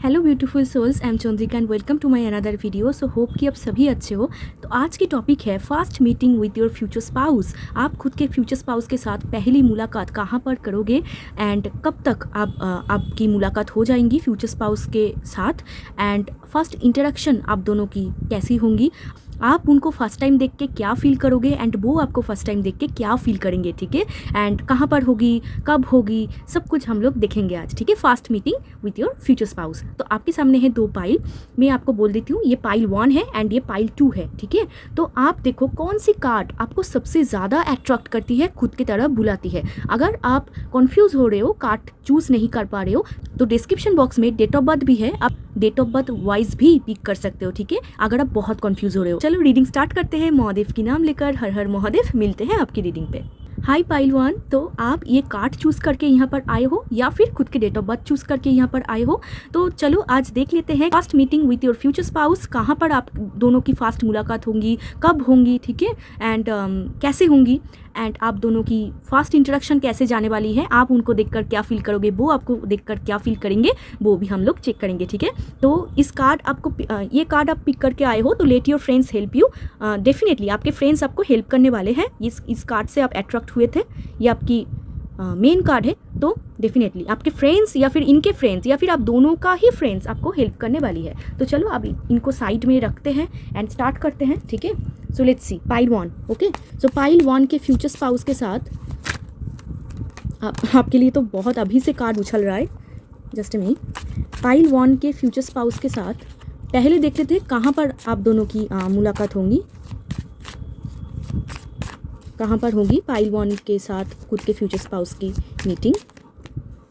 Hello beautiful souls, I am Chandrika and welcome to my another video. So hope कि आप सभी अच्छे हो। तो आज की टॉपिक है fast meeting with your future spouse. आप खुद के फ्यूचर स्पाउस के साथ पहली मुलाकात कहाँ पर करोगे एंड कब तक आपकी मुलाकात हो जाएंगी फ्यूचर स्पाउस के साथ, एंड फर्स्ट इंटरेक्शन आप दोनों की कैसी होंगी, आप उनको फर्स्ट टाइम देख के क्या फ़ील करोगे एंड वो आपको फर्स्ट टाइम देख के क्या फ़ील करेंगे, ठीक है। एंड कहाँ पर होगी, कब होगी, सब कुछ हम लोग देखेंगे आज, ठीक है। Fast meeting with your future spouse. तो आपके सामने है दो पाइल, मैं आपको बोल देती हूँ, ये पाइल 1 है एंड ये पाइल 2 है, ठीक है। तो आप देखो कौन सी कार्ड आपको सबसे ज़्यादा अट्रैक्ट करती है, खुद की तरफ बुलाती है। अगर आप कन्फ्यूज़ हो रहे हो, कार्ड चूज़ नहीं कर पा रहे हो, तो डिस्क्रिप्शन बॉक्स में डेट ऑफ बर्थ भी है, आप डेट ऑफ बर्थ वाइज भी पिक कर सकते हो, ठीक है, अगर आप बहुत कंफ्यूज हो रहे हो। चलो रीडिंग स्टार्ट करते हैं। महादेव की नाम लेकर हर हर महादेव। मिलते हैं आपकी रीडिंग पे। हाय पाइल 1, तो आप ये कार्ड चूज़ करके यहाँ पर आए हो या फिर खुद के डेट ऑफ बर्थ चूज़ करके यहाँ पर आए हो। तो चलो आज देख लेते हैं fast meeting with your future spouse, कहाँ पर आप दोनों की फास्ट मुलाकात होंगी, कब होंगी, ठीक है, एंड कैसे होंगी, एंड आप दोनों की फास्ट इंटरेक्शन कैसे जाने वाली है, आप उनको देखकर क्या फील करोगे, वो आपको देखकर क्या फील करेंगे, वो भी हम लोग चेक करेंगे, ठीक है। तो इस कार्ड आपको ये कार्ड आप पिक करके आए हो, तो let your friends help you. Definitely आपके फ्रेंड्स आपको हेल्प करने वाले हैं। इस कार्ड से आप अट्रैक्ट हुए थे, ये आपकी मेन कार्ड है, तो डेफिनेटली आपके फ्रेंड्स या फिर इनके फ्रेंड्स या फिर आप दोनों का ही फ्रेंड्स आपको हेल्प करने वाली है। तो चलो अब इनको साइड में रखते हैं एंड स्टार्ट करते हैं, ठीक है। So let's see pile 1, okay. So pile 1 के फ्यूचर स्पाउस के साथ आपके लिए तो बहुत अभी से कार्ड उछल रहा है, जस्ट मी। पाइल 1 के फ्यूचर स्पाउस के साथ पहले देख लेते हैं कहाँ पर आप दोनों की मुलाकात होंगी, कहाँ पर होगी पाइल 1 के साथ खुद के फ्यूचर स्पाउस की मीटिंग।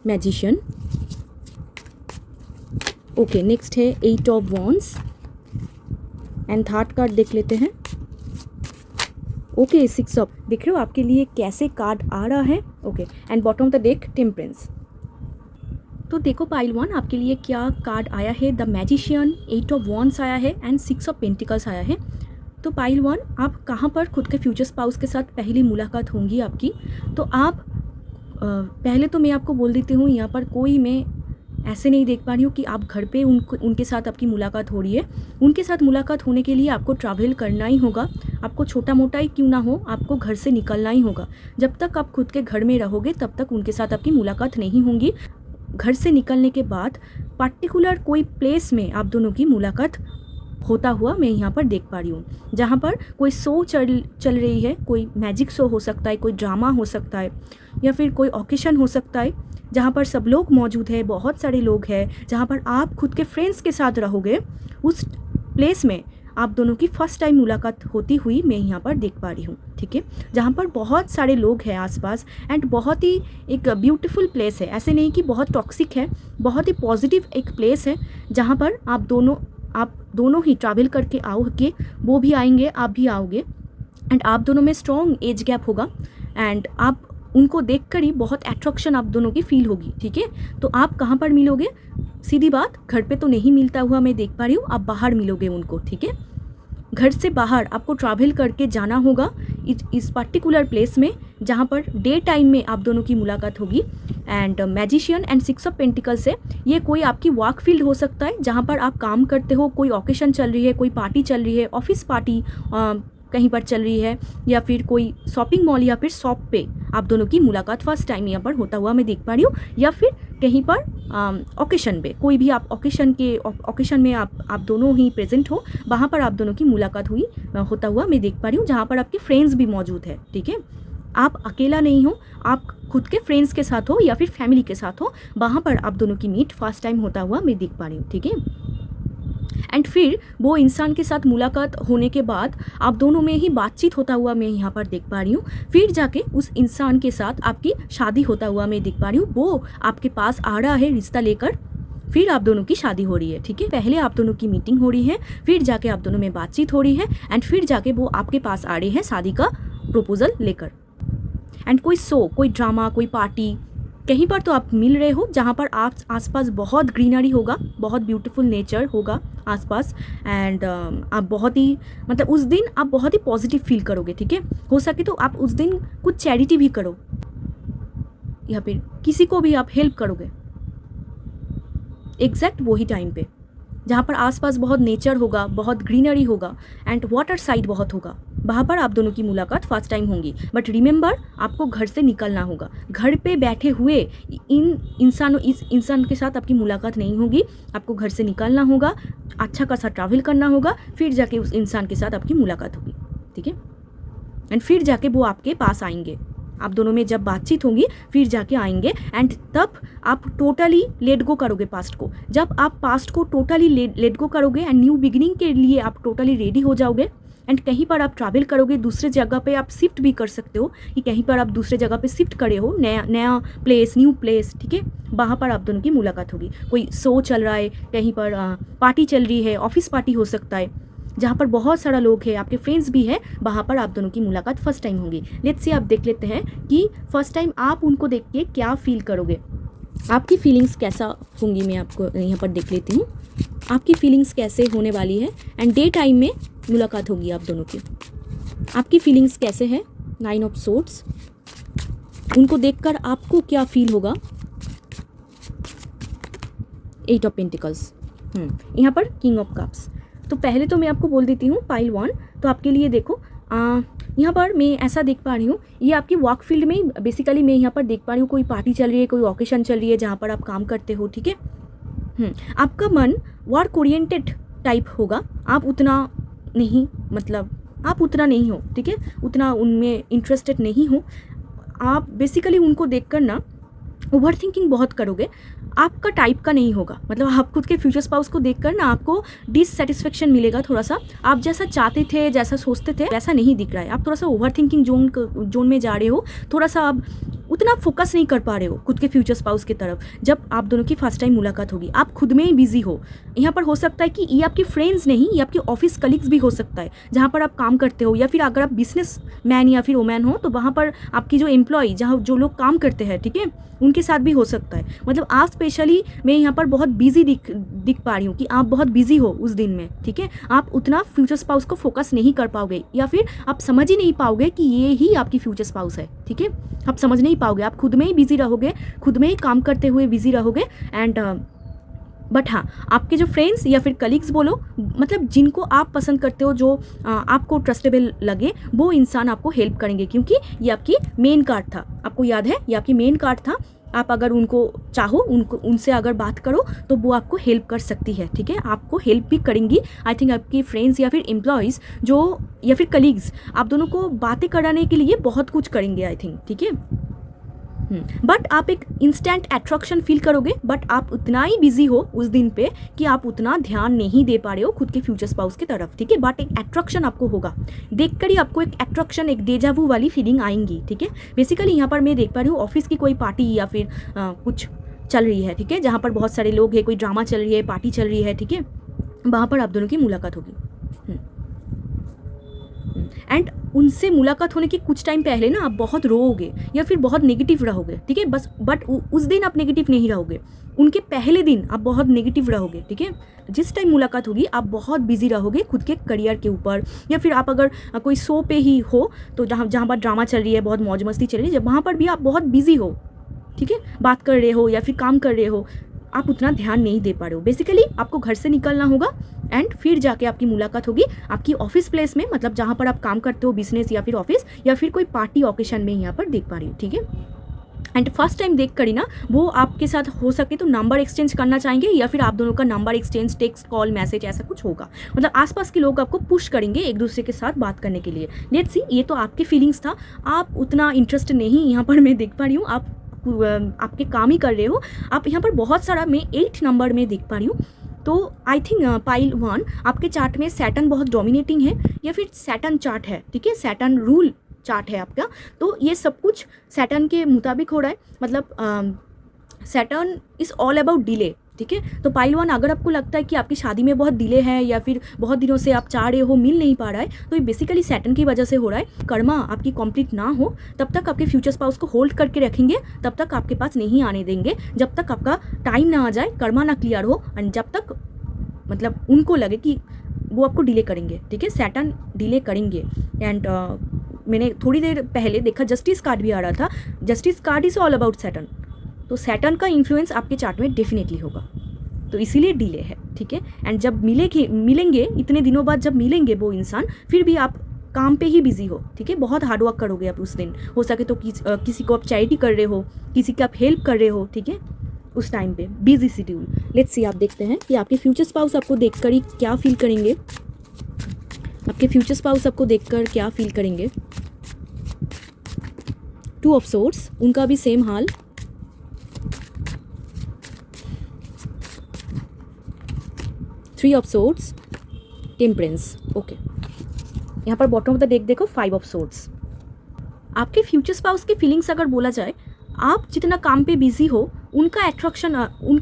Magician, okay. नेक्स्ट है 8 of wands and third card देख लेते हैं, ओके। 6 ऑफ, देख रहे हो आपके लिए कैसे कार्ड आ रहा है, okay. And bottom of the deck temperance. तो देखो पाइल 1 आपके लिए क्या कार्ड आया है, द मैजिशियन, 8 ऑफ वॉन्ड्स आया है एंड 6 ऑफ पेंटिकल्स आया है। तो पाइल 1 आप कहाँ पर खुद के फ्यूचर स्पाउस के साथ पहली मुलाकात होंगी आपकी। तो आप पहले तो मैं आपको बोल देती हूँ, यहाँ पर कोई मैं ऐसे नहीं देख पा रही हूँ कि आप घर पे उनके साथ आपकी मुलाकात हो रही है। उनके साथ मुलाकात होने के लिए आपको ट्रैवल करना ही होगा, आपको छोटा मोटा ही क्यों ना हो, आपको घर से निकलना ही होगा। जब तक आप खुद के घर में रहोगे तब तक उनके साथ आपकी मुलाकात नहीं होंगी। घर से निकलने के बाद पार्टिकुलर कोई प्लेस में आप दोनों की मुलाकात होता हुआ मैं यहाँ पर देख पा रही हूँ, जहाँ पर कोई शो चल रही है, कोई मैजिक शो हो सकता है, कोई ड्रामा हो सकता है, या फिर कोई ऑकेशन हो सकता है जहाँ पर सब लोग मौजूद है, बहुत सारे लोग हैं, जहाँ पर आप खुद के फ्रेंड्स के साथ रहोगे। उस प्लेस में आप दोनों की फर्स्ट टाइम मुलाकात होती हुई मैं यहाँ पर देख पा रही हूँ, ठीक है। जहाँ पर बहुत सारे लोग हैं आसपास एंड बहुत ही एक ब्यूटीफुल प्लेस है, ऐसे नहीं कि बहुत टॉक्सिक है, बहुत ही पॉजिटिव एक प्लेस है, जहाँ पर आप दोनों ही ट्रैवल करके आओगे, वो भी आएंगे, आप भी आओगे, एंड आप दोनों में स्ट्रॉन्ग एज गैप होगा एंड आप उनको देखकर ही बहुत अट्रैक्शन आप दोनों की फील होगी, ठीक है। तो आप कहाँ पर मिलोगे, सीधी बात, घर पे तो नहीं मिलता हुआ मैं देख पा रही हूँ, आप बाहर मिलोगे उनको, ठीक है। घर से बाहर आपको ट्रैवल करके जाना होगा इस पर्टिकुलर प्लेस में, जहाँ पर डे टाइम में आप दोनों की मुलाकात होगी। And magician and 6 of pentacles है, ये कोई आपकी वर्क फील्ड हो सकता है, जहाँ पर आप काम करते हो, कोई ऑकेशन चल रही है, कोई पार्टी चल रही है, ऑफिस पार्टी कहीं पर चल रही है, या फिर कोई शॉपिंग मॉल या फिर शॉप पे आप दोनों की मुलाकात फर्स्ट टाइम यहाँ पर होता हुआ मैं देख पा रही हूँ, या फिर कहीं पर ऑकेशन पे, कोई भी आप ऑकेशन में आप दोनों ही प्रेजेंट हो, वहाँ पर आप दोनों की मुलाकात हुई होता हुआ मैं देख पा रही हूँ, जहाँ पर आपके फ्रेंड्स भी मौजूद है, ठीक है। आप अकेला नहीं हो, आप खुद के फ्रेंड्स के साथ हो या फिर फैमिली के साथ हो, वहाँ पर आप दोनों की मीट फर्स्ट टाइम होता हुआ मैं देख पा रही हूँ, ठीक है। एंड फिर वो इंसान के साथ मुलाकात होने के बाद आप दोनों में ही बातचीत होता हुआ मैं यहाँ पर देख पा रही हूँ। फिर जाके उस इंसान के साथ आपकी शादी होता हुआ मैं देख पा रही हूँ, वो आपके पास आ रहा है रिश्ता लेकर, फिर आप दोनों की शादी हो रही है, ठीक है। पहले आप दोनों की मीटिंग हो रही है, फिर जाके आप दोनों में बातचीत हो रही है, एंड फिर जाके वो आपके पास आ रहे हैं शादी का प्रपोजल लेकर। एंड कोई शो, कोई ड्रामा, कोई पार्टी, कहीं पर तो आप मिल रहे हो, जहाँ पर आप आसपास बहुत ग्रीनरी होगा, बहुत ब्यूटीफुल नेचर होगा आसपास, एंड आप बहुत ही मतलब उस दिन आप बहुत ही पॉजिटिव फील करोगे, ठीक है। हो सके तो आप उस दिन कुछ चैरिटी भी करो, या फिर किसी को भी आप हेल्प करोगे, एग्जैक्ट वही टाइम पे जहाँ पर आसपास बहुत नेचर होगा, बहुत ग्रीनरी होगा एंड वाटर साइड बहुत होगा, वहाँ पर आप दोनों की मुलाकात फर्स्ट टाइम होंगी। बट रिमेंबर, आपको घर से निकलना होगा। घर पे बैठे हुए इस इंसान के साथ आपकी मुलाकात नहीं होगी। आपको घर से निकलना होगा, अच्छा खासा ट्रैवल करना होगा, फिर जाके उस इंसान के साथ आपकी मुलाकात होगी, ठीक है। एंड फिर जाके वो आपके पास आएंगे, आप दोनों में जब बातचीत होंगी फिर जाके आएंगे एंड तब आप टोटली लेट गो करोगे पास्ट को। जब आप पास्ट को टोटली लेट गो करोगे एंड न्यू बिगिनिंग के लिए आप टोटली रेडी हो जाओगे एंड कहीं पर आप ट्रैवल करोगे, दूसरे जगह पे आप शिफ्ट भी कर सकते हो कि कहीं पर आप दूसरे जगह पे शिफ्ट करे हो, नया प्लेस, न्यू प्लेस, ठीक है। वहाँ पर आप दोनों की मुलाकात होगी। कोई शो चल रहा है, कहीं पर पार्टी चल रही है, ऑफिस पार्टी हो सकता है, जहाँ पर बहुत सारा लोग हैं, आपके फ्रेंड्स भी हैं, वहाँ पर आप दोनों की मुलाकात फर्स्ट टाइम होगी। लेट्स से आप देख लेते हैं कि फर्स्ट टाइम आप उनको देख के क्या फील करोगे, आपकी फीलिंग्स कैसा होंगी। मैं आपको यहाँ पर देख लेती हूँ आपकी फीलिंग्स कैसे होने वाली है। एंड डे टाइम में मुलाकात होगी आप दोनों की। आपकी फीलिंग्स कैसे है। 9 ऑफ सोर्ड्स, उनको देखकर आपको क्या फील होगा। 8 ऑफ पेंटिकल्स, यहाँ पर किंग ऑफ कप्स। तो पहले तो मैं आपको बोल देती हूँ पाइल 1, तो आपके लिए देखो यहाँ पर मैं ऐसा देख पा रही हूँ, ये आपकी वर्क फील्ड में बेसिकली मैं यहाँ पर देख पा रही हूँ कोई पार्टी चल रही है, कोई ओकेशन चल रही है जहाँ पर आप काम करते हो, ठीक है। आपका मन वर्क ओरिएंटेड टाइप होगा, आप उतना नहीं, मतलब आप उतना नहीं हो, ठीक है, उतना उनमें इंटरेस्टेड नहीं हो। आप बेसिकली उनको देखकर ना ओवर थिंकिंग बहुत करोगे, आपका टाइप का नहीं होगा। मतलब आप खुद के फ्यूचर स्पाउस को देखकर ना आपको डिससेटिस्फेक्शन मिलेगा थोड़ा सा। आप जैसा चाहते थे, जैसा सोचते थे, वैसा नहीं दिख रहा है। आप थोड़ा सा ओवर थिंकिंग जोन में जा रहे हो, थोड़ा सा आप उतना फोकस नहीं कर पा रहे हो खुद के फ्यूचर स्पाउस की तरफ। जब आप दोनों की फर्स्ट टाइम मुलाकात होगी, आप खुद में ही बिजी हो। यहाँ पर हो सकता है कि ये आपके फ्रेंड्स नहीं, ये आपके ऑफिस कलीग्स भी हो सकता है जहाँ पर आप काम करते हो, या फिर अगर आप बिजनेस मैन या फिर वुमेन हो तो वहाँ पर आपकी जो एम्प्लॉय, जहाँ जो लोग काम करते हैं, ठीक है, उनके साथ भी हो सकता है। मतलब आप स्पेशली मैं यहाँ पर बहुत बिजी दिख पा रही हूँ कि आप बहुत बिजी हो उस दिन में, ठीक है। आप उतना फ्यूचर स्पाउस को फोकस नहीं कर पाओगे, या फिर आप समझ ही नहीं पाओगे कि ये ही आपकी फ्यूचर स्पाउस है, ठीक है। आप समझ नहीं पाओगे, आप खुद में ही बिजी रहोगे, खुद में ही काम करते हुए बिजी रहोगे। एंड बट हाँ, आपके जो फ्रेंड्स या फिर कलीग्स बोलो, मतलब जिनको आप पसंद करते हो, जो आपको ट्रस्टेबल लगे, वो इंसान आपको हेल्प करेंगे, क्योंकि ये आपकी मेन कार्ड था। आपको याद है, ये आपकी मेन कार्ड था। आप अगर उनको चाहो, उनसे अगर बात करो तो वो आपको हेल्प कर सकती है, ठीक है, आपको हेल्प भी करेंगी। आई थिंक आपकी फ्रेंड्स या फिर एम्प्लॉयज़ जो या फिर कलीग्स आप दोनों को बातें कराने के लिए बहुत कुछ करेंगे, आई थिंक, ठीक है। बट आप एक इंस्टेंट अट्रैक्शन फील करोगे, बट आप उतना ही बिजी हो उस दिन पे कि आप उतना ध्यान नहीं दे पा रहे हो खुद के फ्यूचर स्पाउस की तरफ, ठीक है। बट एक अट्रैक्शन आपको होगा, देखकर ही आपको एक अट्रैक्शन, एक डेजावू वाली फीलिंग आएंगी, ठीक है। बेसिकली यहाँ पर मैं देख पा रही हूँ ऑफिस की कोई पार्टी या फिर कुछ चल रही है, ठीक है, जहाँ पर बहुत सारे लोग हैं, कोई ड्रामा चल रही है, पार्टी चल रही है, ठीक है। वहाँ पर आप दोनों की मुलाकात होगी। एंड उनसे मुलाकात होने के कुछ टाइम पहले ना आप बहुत रोओगे या फिर बहुत नेगेटिव रहोगे, ठीक है। बस बट उस दिन आप नेगेटिव नहीं रहोगे, उनके पहले दिन आप बहुत नेगेटिव रहोगे, ठीक है। जिस टाइम मुलाकात होगी आप बहुत बिजी रहोगे खुद के करियर के ऊपर, या फिर आप अगर कोई शो पे ही हो तो जहाँ पर ड्रामा चल रही है, बहुत मौज मस्ती चल रही है, जब वहाँ पर भी आप बहुत बिजी हो, ठीक है, बात कर रहे हो या फिर काम कर रहे हो, आप उतना ध्यान नहीं दे पा रहे हो। बेसिकली आपको घर से निकलना होगा एंड फिर जाके आपकी मुलाकात होगी आपकी ऑफिस प्लेस में, मतलब जहाँ पर आप काम करते हो, बिजनेस या फिर ऑफिस या फिर कोई पार्टी ओकेशन में यहाँ पर देख पा रही हो, ठीक है। एंड फर्स्ट टाइम देख कर ही ना वो आपके साथ हो सके तो नंबर एक्सचेंज करना चाहेंगे, या फिर आप दोनों का number exchange, text, call, message ऐसा कुछ होगा। मतलब आसपास के लोग आपको पुश करेंगे एक दूसरे के साथ बात करने के लिए। लेट्स सी, ये तो आपके फीलिंग्स था, आप उतना इंटरेस्ट नहीं यहाँ पर मैं देख पा रही हूँ, आप आपके काम ही कर रहे हो। आप यहाँ पर बहुत सारा मैं 8 नंबर में देख पा रही हूँ। तो आई थिंक पाइल 1 आपके चार्ट में सैटर्न बहुत डोमिनेटिंग है, या फिर सैटर्न चार्ट है, ठीक है, सैटर्न रूल चार्ट है आपका। तो ये सब कुछ सैटर्न के मुताबिक हो रहा है। मतलब Saturn is all about delay, ठीक है। तो पाइल 1, अगर आपको लगता है कि आपकी शादी में बहुत डिले है या फिर बहुत दिनों से आप चाह रहे हो, मिल नहीं पा रहा है, तो ये बेसिकली सैटर्न की वजह से हो रहा है। कर्मा आपकी कंप्लीट ना हो तब तक आपके फ्यूचर स्पाउस को होल्ड करके रखेंगे, तब तक आपके पास नहीं आने देंगे, जब तक आपका टाइम ना आ जाए, कर्मा ना क्लियर हो, एंड जब तक मतलब उनको लगे कि वो आपको डिले करेंगे, ठीक है, सैटर्न डिले करेंगे। एंड मैंने थोड़ी देर पहले देखा जस्टिस कार्ड भी आ रहा था, justice card is all about Saturn. तो सैटर्न का इन्फ्लुएंस आपके चार्ट में डेफिनेटली होगा, तो इसीलिए डिले है, ठीक है। एंड जब मिलेंगे इतने दिनों बाद जब मिलेंगे वो इंसान, फिर भी आप काम पे ही बिजी हो, ठीक है, बहुत हार्ड वर्क करोगे आप उस दिन। हो सके तो किसी को आप चैरिटी कर रहे हो, किसी की आप हेल्प कर रहे हो, ठीक है, उस टाइम पे बिजी शेड्यूल। लेट्स सी, आप देखते हैं कि आपके फ्यूचर स्पाउस आपको देखकर ही क्या फील करेंगे। आपके फ्यूचर स्पाउस आपको देखकर क्या फील करेंगे। 2 ऑफ सोर्ड्स, उनका भी same hall. 3 of swords, temperance, okay. यहाँ पर बॉटम ऑफ द डेक देखो 5 ऑफ सोर्ड्स। आपके फ्यूचर स्पाउस की फीलिंग्स अगर बोला जाए, आप जितना काम पे बिजी हो उनका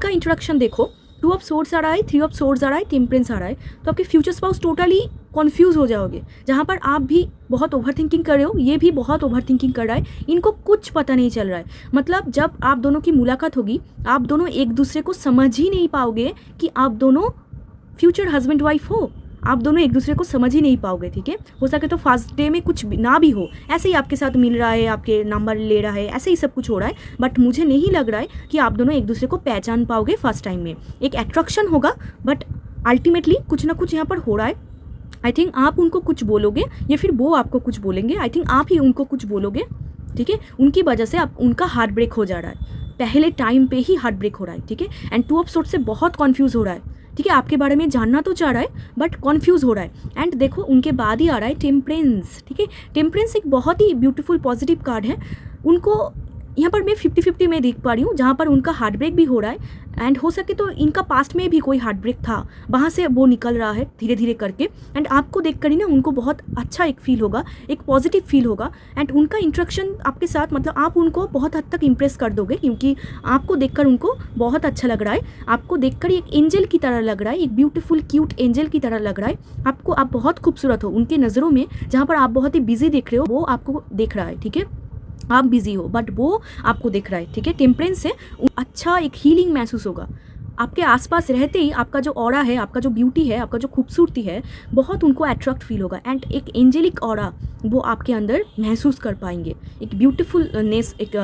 इंट्रोडक्शन देखो। 2 ऑफ सोर्ड्स आ रहा है, 3 ऑफ सोर्ड्स आ रहा है, टेम्परेंस आ रहा है, तो आपके फ्यूचर स्पाउस टोटली कॉन्फ्यूज हो जाओगे। जहाँ पर आप भी बहुत ओवर थिंकिंग कर रहे हो, ये भी बहुत ओवर थिंकिंग कर रहा है, इनको कुछ पता नहीं चल रहा है। मतलब जब आप दोनों की मुलाकात होगी, आप दोनों एक दूसरे को समझ ही नहीं पाओगे कि आप दोनों फ्यूचर हस्बैंड वाइफ हो। आप दोनों एक दूसरे को समझ ही नहीं पाओगे, ठीक है। हो सके तो फर्स्ट डे में कुछ ना भी हो, ऐसे ही आपके साथ मिल रहा है, आपके नंबर ले रहा है, ऐसे ही सब कुछ हो रहा है, बट मुझे नहीं लग रहा है कि आप दोनों एक दूसरे को पहचान पाओगे फर्स्ट टाइम में। एक अट्रैक्शन होगा, बट अल्टीमेटली कुछ ना कुछ यहाँ पर हो रहा है। आई थिंक आप उनको कुछ बोलोगे या फिर वो आपको कुछ बोलेंगे। आई थिंक आप ही उनको कुछ बोलोगे, ठीक है। उनकी वजह से आप उनका हार्ट ब्रेक हो जा रहा है, पहले टाइम पे ही हार्ट ब्रेक हो रहा है, ठीक है। एंड 2 ऑफ सोर्ड्स से बहुत कन्फ्यूज़ हो रहा है, ठीक है। आपके बारे में जानना तो चाह रहा है बट कन्फ्यूज़ हो रहा है। एंड देखो उनके बाद ही आ रहा है टेम्परेंस, ठीक है। टेम्परेंस एक बहुत ही ब्यूटीफुल पॉजिटिव कार्ड है। उनको यहाँ पर मैं 50-50 में देख पा रही हूँ, जहाँ पर उनका हार्ट ब्रेक भी हो रहा है एंड हो सके तो इनका पास्ट में भी कोई हार्ट ब्रेक था, वहाँ से वो निकल रहा है धीरे धीरे करके। एंड आपको देख कर ही ना उनको बहुत अच्छा एक फील होगा, एक पॉजिटिव फील होगा। एंड उनका इंट्रैक्शन आपके साथ, मतलब आप उनको बहुत हद तक इम्प्रेस कर दोगे, क्योंकि आपको देखकर उनको बहुत अच्छा लग रहा है। आपको देखकर एक एंजल की तरह लग रहा है, एक ब्यूटीफुल क्यूट एंजल की तरह लग रहा है आपको। आप बहुत खूबसूरत हो उनके नज़रों में। जहाँ पर आप बहुत ही बिजी देख रहे हो, वो आपको देख रहा है, ठीक है। आप बिजी हो बट वो आपको देख रहा है, ठीक है। टेम्परेंस से अच्छा एक हीलिंग महसूस होगा आपके आसपास रहते ही। आपका जो ऑरा है, आपका जो ब्यूटी है, आपका जो खूबसूरती है, बहुत उनको अट्रैक्ट फील होगा। एंड एक एंजेलिक ऑरा वो आपके अंदर महसूस कर पाएंगे, एक ब्यूटीफुलनेस, एक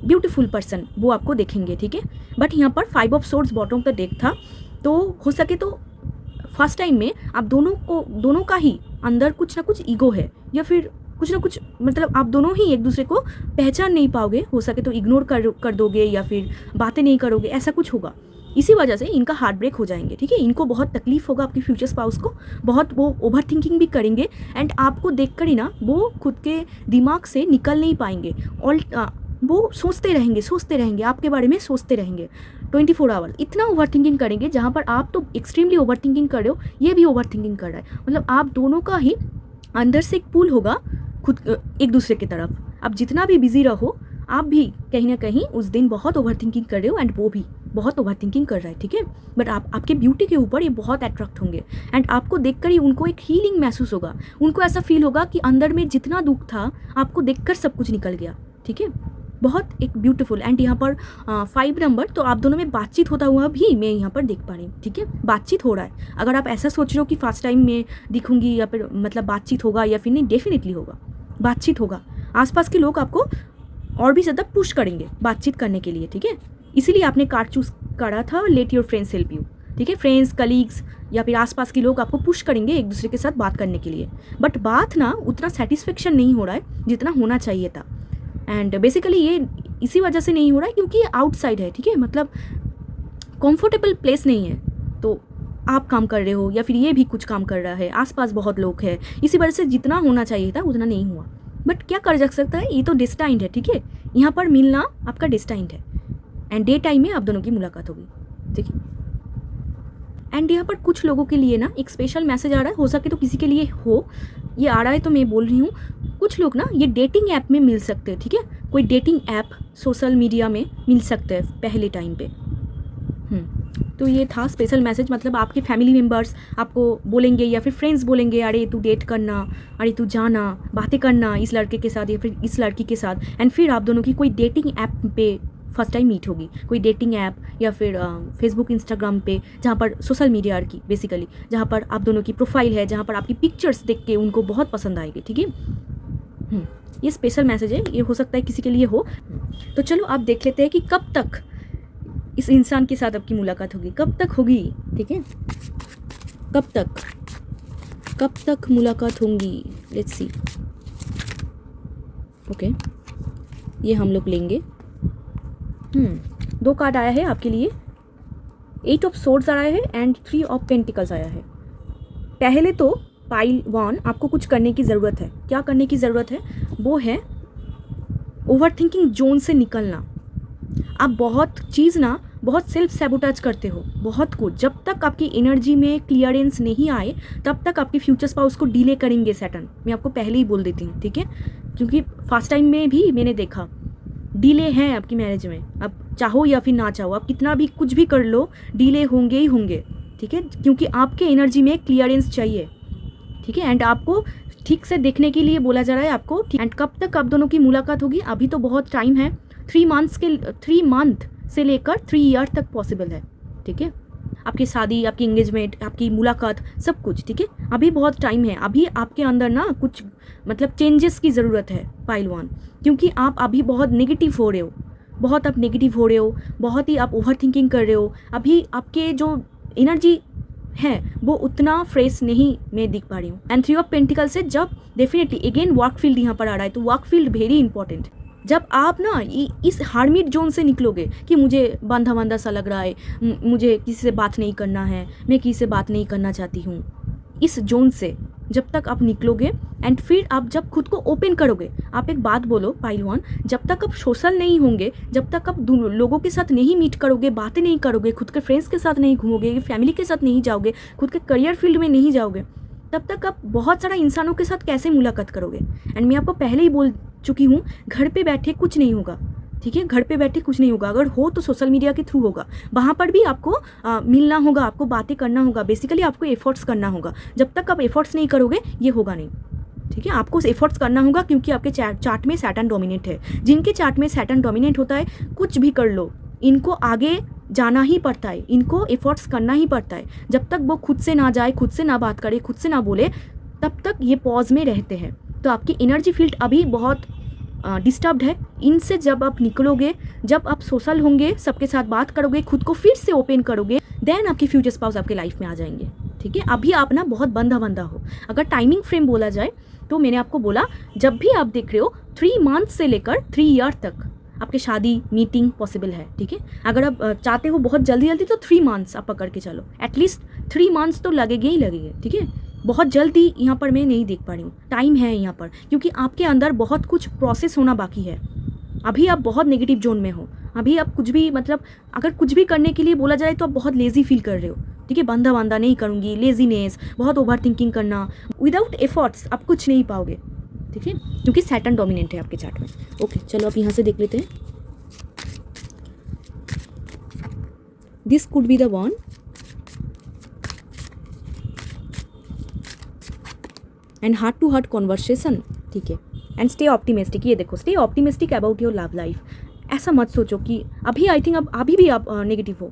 ब्यूटीफुल पर्सन वो आपको देखेंगे, ठीक है। बट यहाँ पर 5 ऑफ सोर्ड्स बॉटम पे डेक था, तो हो सके तो फर्स्ट टाइम में आप दोनों का ही अंदर कुछ ना कुछ ईगो है, या फिर कुछ ना कुछ, मतलब आप दोनों ही एक दूसरे को पहचान नहीं पाओगे। हो सके तो इग्नोर कर दोगे या फिर बातें नहीं करोगे, ऐसा कुछ होगा। इसी वजह से इनका हार्ट ब्रेक हो जाएंगे, ठीक है। इनको बहुत तकलीफ होगा आपके फ्यूचर स्पाउस को, बहुत वो ओवर थिंकिंग भी करेंगे। एंड आपको देखकर ही ना वो खुद के दिमाग से निकल नहीं पाएंगे। और वो सोचते रहेंगे आपके बारे में, सोचते रहेंगे 24 आवर। इतना ओवर थिंकिंग करेंगे, जहाँ पर आप तो एक्सट्रीमली ओवर थिंकिंग कर रहे हो, ये भी ओवर थिंकिंग कर रहा है। मतलब आप दोनों का ही अंदर से एक पुल होगा खुद एक दूसरे की तरफ। आप जितना भी बिजी रहो, आप भी कहीं ना कहीं उस दिन बहुत ओवर थिंकिंग कर रहे हो, एंड वो भी बहुत ओवर थिंकिंग कर रहा है, ठीक है। बट आपके ब्यूटी के ऊपर ये बहुत अट्रैक्ट होंगे। एंड आपको देखकर ही उनको एक हीलिंग महसूस होगा। उनको ऐसा फील होगा कि अंदर में जितना दुख था, आपको देखकर सब कुछ निकल गया, ठीक है। बहुत एक ब्यूटीफुल। एंड यहाँ पर 5 नंबर, तो आप दोनों में बातचीत होता हुआ भी मैं यहाँ पर देख पा रही हूँ, ठीक है। बातचीत हो रहा है। अगर आप ऐसा सोच रहे हो कि फर्स्ट टाइम में दिखूंगी या फिर मतलब बातचीत होगा या फिर नहीं, डेफिनेटली होगा, बातचीत होगा। आसपास के लोग आपको और भी ज़्यादा पुश करेंगे बातचीत करने के लिए, ठीक है। इसीलिए आपने कार्ड चूज करा था, let your friends help you, ठीक है। फ्रेंड्स, कलीग्स या फिर आसपास के लोग आपको पुश करेंगे एक दूसरे के साथ बात करने के लिए। बट बात ना उतना सेटिस्फेक्शन नहीं हो रहा है जितना होना चाहिए था। एंड बेसिकली ये इसी वजह से नहीं हो रहा है क्योंकि ये आउटसाइड है, ठीक है। मतलब कंफर्टेबल प्लेस नहीं है, तो आप काम कर रहे हो या फिर ये भी कुछ काम कर रहा है, आसपास बहुत लोग हैं, इसी वजह से जितना होना चाहिए था उतना नहीं हुआ। बट क्या कर जा सकता है, ये तो डिस्टाइंड है, ठीक है। यहाँ पर मिलना आपका डिस्टाइंड है। एंड डे टाइम में आप दोनों की मुलाकात होगी, ठीक है। एंड यहाँ पर कुछ लोगों के लिए ना एक स्पेशल मैसेज आ रहा है, हो सके तो किसी के लिए हो, ये आ रहा है तो मैं बोल रही हूँ। कुछ लोग ना ये डेटिंग ऐप में मिल सकते हैं, ठीक है। कोई डेटिंग ऐप सोशल मीडिया में मिल सकते हैं पहले टाइम पे। तो ये था स्पेशल मैसेज। मतलब आपके फैमिली मेम्बर्स आपको बोलेंगे या फिर फ्रेंड्स बोलेंगे, अरे तू डेट करना, अरे तू जाना, बातें करना इस लड़के के साथ या फिर इस लड़की के साथ। एंड फिर आप दोनों की कोई डेटिंग ऐप पे फर्स्ट टाइम मीट होगी, कोई डेटिंग ऐप या फिर फेसबुक, इंस्टाग्राम पे, जहाँ पर सोशल मीडिया की बेसिकली, जहाँ पर आप दोनों की प्रोफाइल है, जहाँ पर आपकी पिक्चर्स देख के उनको बहुत पसंद आएगी, ठीक है। ये स्पेशल मैसेज है, ये हो सकता है किसी के लिए हो। तो चलो आप देख लेते हैं कि कब तक इस इंसान के साथ आपकी मुलाकात होगी, कब तक होगी, ठीक है, कब तक मुलाकात होंगी, लेट्स सी। ओके, ये हम लोग लेंगे। 2 कार्ड आया है आपके लिए, 8 ऑफ सोर्ड्स आया है एंड 3 ऑफ पेंटिकल्स आया है। पहले तो पाइल 1 आपको कुछ करने की ज़रूरत है। क्या करने की ज़रूरत है? वो है ओवरथिंकिंग जोन से निकलना। आप बहुत सेल्फ सैबोटेज करते हो, बहुत कुछ। जब तक आपकी एनर्जी में क्लियरेंस नहीं आए तब तक आपके फ्यूचर स्पाउस को डिले करेंगे सैटर्न। मैं आपको पहले ही बोल देती हूँ, ठीक है, क्योंकि फर्स्ट टाइम में भी मैंने देखा डिले हैं आपकी मैरिज में। आप चाहो या फिर ना चाहो, आप कितना भी कुछ भी कर लो, डिले होंगे ही होंगे, ठीक है, क्योंकि आपके एनर्जी में क्लियरेंस चाहिए, ठीक है। एंड आपको ठीक से देखने के लिए बोला जा रहा है आपको। एंड कब तक आप दोनों की मुलाकात होगी? अभी तो बहुत टाइम है, 3 मंथ से लेकर 3 ईयर तक पॉसिबल है, ठीक है। आपकी शादी, आपकी एंगेजमेंट, आपकी मुलाकात, सब कुछ, ठीक है। अभी बहुत टाइम है। अभी आपके अंदर ना कुछ मतलब चेंजेस की ज़रूरत है पाइल 1, क्योंकि आप अभी बहुत नेगेटिव हो रहे हो, बहुत ही आप ओवर थिंकिंग कर रहे हो। अभी आपके जो एनर्जी है वो उतना फ्रेश नहीं मैं दिख पा रही हूँ। एंड 3 ऑफ पेंटिकल से जब डेफिनेटली अगेन वर्क फील्ड यहाँ पर आ रहा है, तो वर्क फील्ड वेरी इंपॉर्टेंट। जब आप ना इस हार्मिट जोन से निकलोगे कि मुझे बांधा सा लग रहा है, मुझे किसी से बात नहीं करना है, मैं किसी से बात नहीं करना चाहती हूँ, इस जोन से जब तक आप निकलोगे एंड फिर आप जब खुद को ओपन करोगे। आप एक बात बोलो पाइल 1, जब तक आप सोशल नहीं होंगे, जब तक आप लोगों के साथ नहीं मीट करोगे, बातें नहीं करोगे, खुद के फ्रेंड्स के साथ नहीं घूमोगे, फैमिली के साथ नहीं जाओगे, खुद के करियर फील्ड में नहीं जाओगे, तब तक आप बहुत सारा इंसानों के साथ कैसे मुलाकात करोगे। एंड मैं आपको पहले ही बोल चुकी हूँ, घर पे बैठे कुछ नहीं होगा, ठीक है, घर पे बैठे कुछ नहीं होगा। अगर हो तो सोशल मीडिया के थ्रू होगा, वहाँ पर भी आपको मिलना होगा, आपको बातें करना होगा, बेसिकली आपको एफर्ट्स करना होगा। जब तक आप एफर्ट्स नहीं करोगे ये होगा नहीं, ठीक है। आपको एफर्ट्स करना होगा, क्योंकि आपके चार्ट में सैटर्न डोमिनेट है। जिनके चार्ट में सैटर्न डोमिनेट होता है, कुछ भी कर लो, इनको आगे जाना ही पड़ता है, इनको एफर्ट्स करना ही पड़ता है। जब तक वो खुद से ना जाए, खुद से ना बात करे, खुद से ना बोले, तब तक ये पॉज में रहते हैं। तो आपकी एनर्जी फील्ड अभी बहुत डिस्टर्ब्ड है। इनसे जब आप निकलोगे, जब आप सोशल होंगे, सबके साथ बात करोगे, खुद को फिर से ओपन करोगे, देन आपकी फ्यूचर स्पाउस आपके लाइफ में आ जाएंगे, ठीक है। अभी आप ना बहुत बंधा हो। अगर टाइमिंग फ्रेम बोला जाए तो मैंने आपको बोला, जब भी आप देख रहे हो 3 मंथ से लेकर 3 ईयर तक आपके शादी मीटिंग पॉसिबल है, ठीक है। अगर आप चाहते हो बहुत जल्दी तो 3 मंथ्स आप पकड़ के चलो, एटलीस्ट 3 मंथ्स तो लगेंगे ही लगेंगे, ठीक है। बहुत जल्दी यहाँ पर मैं नहीं देख पा रही हूँ, टाइम है यहाँ पर, क्योंकि आपके अंदर बहुत कुछ प्रोसेस होना बाकी है। अभी आप बहुत नेगेटिव जोन में हो। अभी आप कुछ भी मतलब अगर कुछ भी करने के लिए बोला जाए तो आप बहुत लेज़ी फील कर रहे हो, ठीक है। बंधा नहीं करूँगी, लेजीनेस, बहुत ओवर थिंकिंग करना, विदाउट एफर्ट्स आप कुछ नहीं पाओगे, ठीक है, क्योंकि सैटर्न डोमिनेंट है आपके चार्ट में। ओके, चलो आप यहाँ से देख लेते हैं। This could be the one. And heart to heart conversation, ठीक है। एंड स्टे ऑप्टिमिस्टिक, ये देखो, stay optimistic about your love life. ऐसा मत सोचो कि अभी आई थिंक अभी भी आप नेगेटिव हो,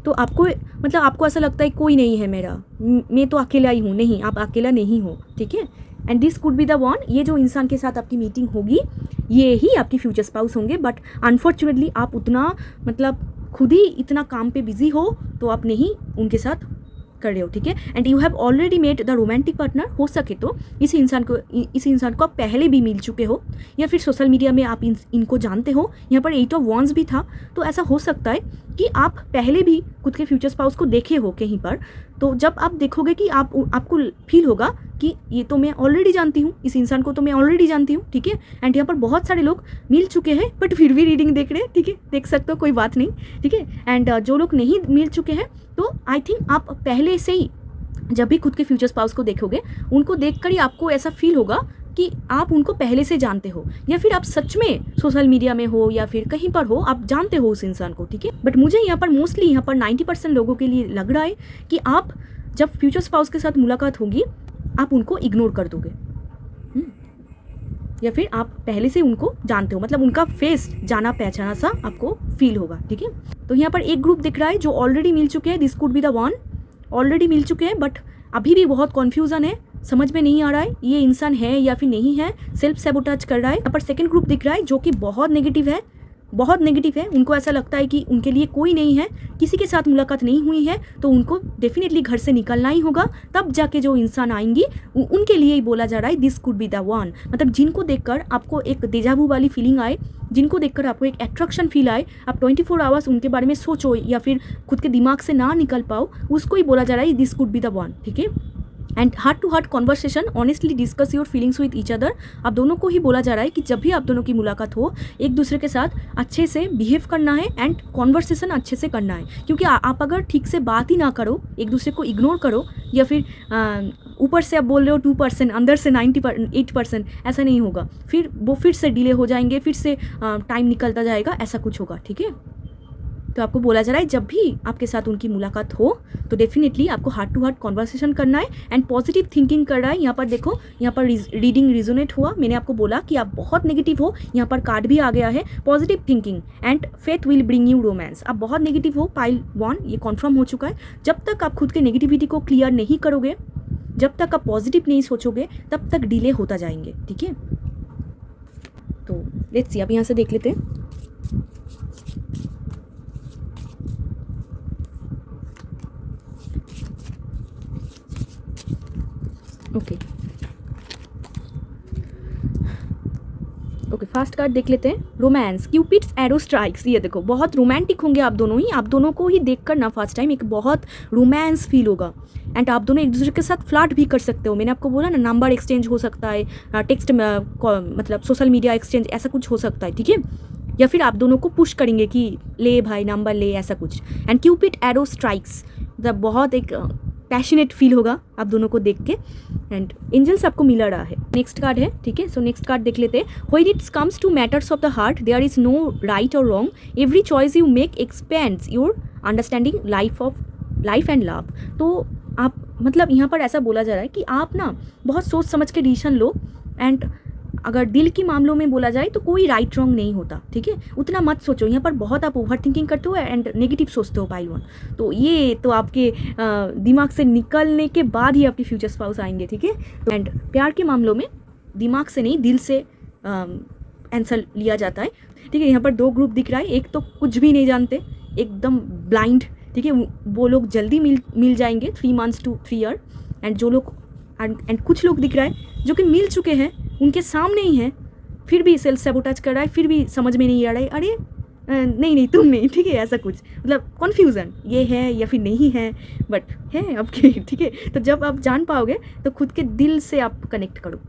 तो आपको मतलब आपको ऐसा लगता है कोई नहीं है मेरा, मैं तो अकेला ही हूँ। नहीं, आप अकेला नहीं हो, ठीक है। And this could be the one. ये जो इंसान के साथ आपकी मीटिंग होगी, ये ही आपकी फ्यूचर स्पाउस होंगे। बट अनफॉर्चुनेटली आप उतना मतलब खुद ही इतना काम पे बिजी हो, तो आप नहीं उनके साथ कर रहे हो, ठीक है। And you have already made the romantic partner. हो सके तो इस इंसान को आप पहले भी मिल चुके हो, या फिर सोशल मीडिया में आप इनको जानते हो। यहाँ पर 8 ऑफ वॉन्ड्स भी था, तो ऐसा हो सकता है कि आप पहले भी खुद के फ्यूचर स्पाउस को देखे हो कहीं पर। तो जब आप देखोगे कि आपको फील होगा कि ये तो मैं ऑलरेडी जानती हूँ, इस इंसान को तो मैं ऑलरेडी जानती हूँ, ठीक है। एंड यहाँ पर बहुत सारे लोग मिल चुके हैं बट फिर भी रीडिंग देख रहे हैं, ठीक है, देख सकते हो, कोई बात नहीं, ठीक है। एंड जो लोग नहीं मिल चुके हैं, तो आई थिंक आप पहले से ही जब भी खुद के फ्यूचर स्पाउस को देखोगे, उनको देखकर ही आपको ऐसा फील होगा कि आप उनको पहले से जानते हो, या फिर आप सच में सोशल मीडिया में हो या फिर कहीं पर हो, आप जानते हो उस इंसान को, ठीक है। बट मुझे यहाँ पर मोस्टली 90% लोगों के लिए लग रहा है कि आप जब फ्यूचर स्पाउस के साथ मुलाकात होगी, आप उनको इग्नोर कर दोगे, या फिर आप पहले से उनको जानते हो, मतलब उनका फेस जाना पहचाना सा आपको फील होगा, ठीक है। तो यहाँ पर एक ग्रुप दिख रहा है जो ऑलरेडी मिल चुके हैं। This could be the one. Already मिल चुके हैं बट अभी भी बहुत कन्फ्यूजन है, समझ में नहीं आ रहा है ये इंसान है या फिर नहीं है, सेल्फ सैबोटेज कर रहा है। यहाँ पर सेकंड ग्रुप दिख रहा है जो कि बहुत नेगेटिव है, बहुत नेगेटिव है, उनको ऐसा लगता है कि उनके लिए कोई नहीं है, किसी के साथ मुलाकात नहीं हुई है, तो उनको डेफिनेटली घर से निकलना ही होगा। तब जाके जो इंसान आएंगी उनके लिए ही बोला जा रहा है this could be the one. मतलब जिनको देखकर आपको एक डेजावू वाली फीलिंग आए, जिनको देखकर आपको एक अट्रैक्शन फील आए, आप 24 आवर्स उनके बारे में सोचो या फिर खुद के दिमाग से ना निकल पाओ, उसको ही बोला जा रहा है this could be the one. ठीक है, and heart to heart conversation, honestly discuss your feelings with each other. आप दोनों को ही बोला जा रहा है कि जब भी आप दोनों की मुलाकात हो, एक दूसरे के साथ अच्छे से बिहेव करना है एंड कॉन्वर्सेशन अच्छे से करना है। क्योंकि आप अगर ठीक से बात ही ना करो, एक दूसरे को इग्नोर करो, या फिर ऊपर से आप बोल रहे हो 2%, अंदर से 98%, ऐसा नहीं होगा। फिर वो फिर से डिले हो जाएंगे, फिर से टाइम निकलता जाएगा, ऐसा कुछ होगा। ठीक है, तो आपको बोला जा रहा है जब भी आपके साथ उनकी मुलाकात हो तो डेफिनेटली आपको हार्ट टू हार्ट कॉन्वर्सेशन करना है एंड पॉजिटिव थिंकिंग कर रहा है। यहाँ पर देखो, यहाँ पर रीडिंग रिजोनेट हुआ, मैंने आपको बोला कि आप बहुत नेगेटिव हो, यहाँ पर कार्ड भी आ गया है positive thinking and faith will bring you romance. आप बहुत नेगेटिव हो, पाइल 1 ये कॉन्फर्म हो चुका है। जब तक आप खुद के नेगेटिविटी को क्लियर नहीं करोगे, जब तक आप पॉजिटिव नहीं सोचोगे, तब तक डिले होता जाएंगे। ठीक है, तो लेट्स सी, आप यहाँ से देख लेते हैं। ओके, फास्ट कार्ड देख लेते हैं। Romance, cupids arrow strikes. ये देखो, बहुत रोमांटिक होंगे आप दोनों ही। आप दोनों को ही देखकर ना फर्स्ट टाइम एक बहुत रोमांस फील होगा एंड आप दोनों एक दूसरे के साथ फ्लर्ट भी कर सकते हो। मैंने आपको बोला ना, नंबर एक्सचेंज हो सकता है, टेक्स्ट मतलब सोशल मीडिया एक्सचेंज, ऐसा कुछ हो सकता है। ठीक है, या फिर आप दोनों को पुश करेंगे कि ले भाई नंबर ले, ऐसा कुछ। एंड क्यूपिड एरो स्ट्राइक्स, मतलब बहुत एक पैशनेट फील होगा आप दोनों को देख के एंड एंजल्स आपको मिला रहा है। नेक्स्ट कार्ड है। ठीक है, सो नेक्स्ट कार्ड देख लेते हैं। When it's comes to matters of the heart there is no right और wrong, every choice you make expands your understanding life and love. तो आप मतलब यहाँ पर ऐसा बोला जा रहा है कि आप ना बहुत सोच समझ के डिसीजन लो एंड अगर दिल की मामलों में बोला जाए तो कोई राइट रॉन्ग नहीं होता। ठीक है, उतना मत सोचो। यहाँ पर बहुत आप ओवर थिंकिंग करते हो एंड नेगेटिव सोचते हो पाइल 1, तो ये तो आपके दिमाग से निकलने के बाद ही आपके फ्यूचर स्पाउस आएंगे। ठीक है, एंड प्यार के मामलों में दिमाग से नहीं, दिल से आंसर लिया जाता है। ठीक है, यहाँ पर 2 ग्रुप दिख रहा है। एक तो कुछ भी नहीं जानते, एकदम ब्लाइंड। ठीक है, वो लोग जल्दी मिल जाएंगे 3 months to 3 year। एंड जो लोग एंड कुछ लोग दिख रहा है जो कि मिल चुके हैं, उनके सामने ही हैं, फिर भी सेल्फ सैबोटेज कर रहा है, फिर भी समझ में नहीं आ रहा है, अरे नहीं तुम नहीं। ठीक है, ऐसा कुछ मतलब कन्फ्यूज़न ये है या फिर नहीं है, बट है आपके। ठीक है, तो जब आप जान पाओगे तो खुद के दिल से आप कनेक्ट करो।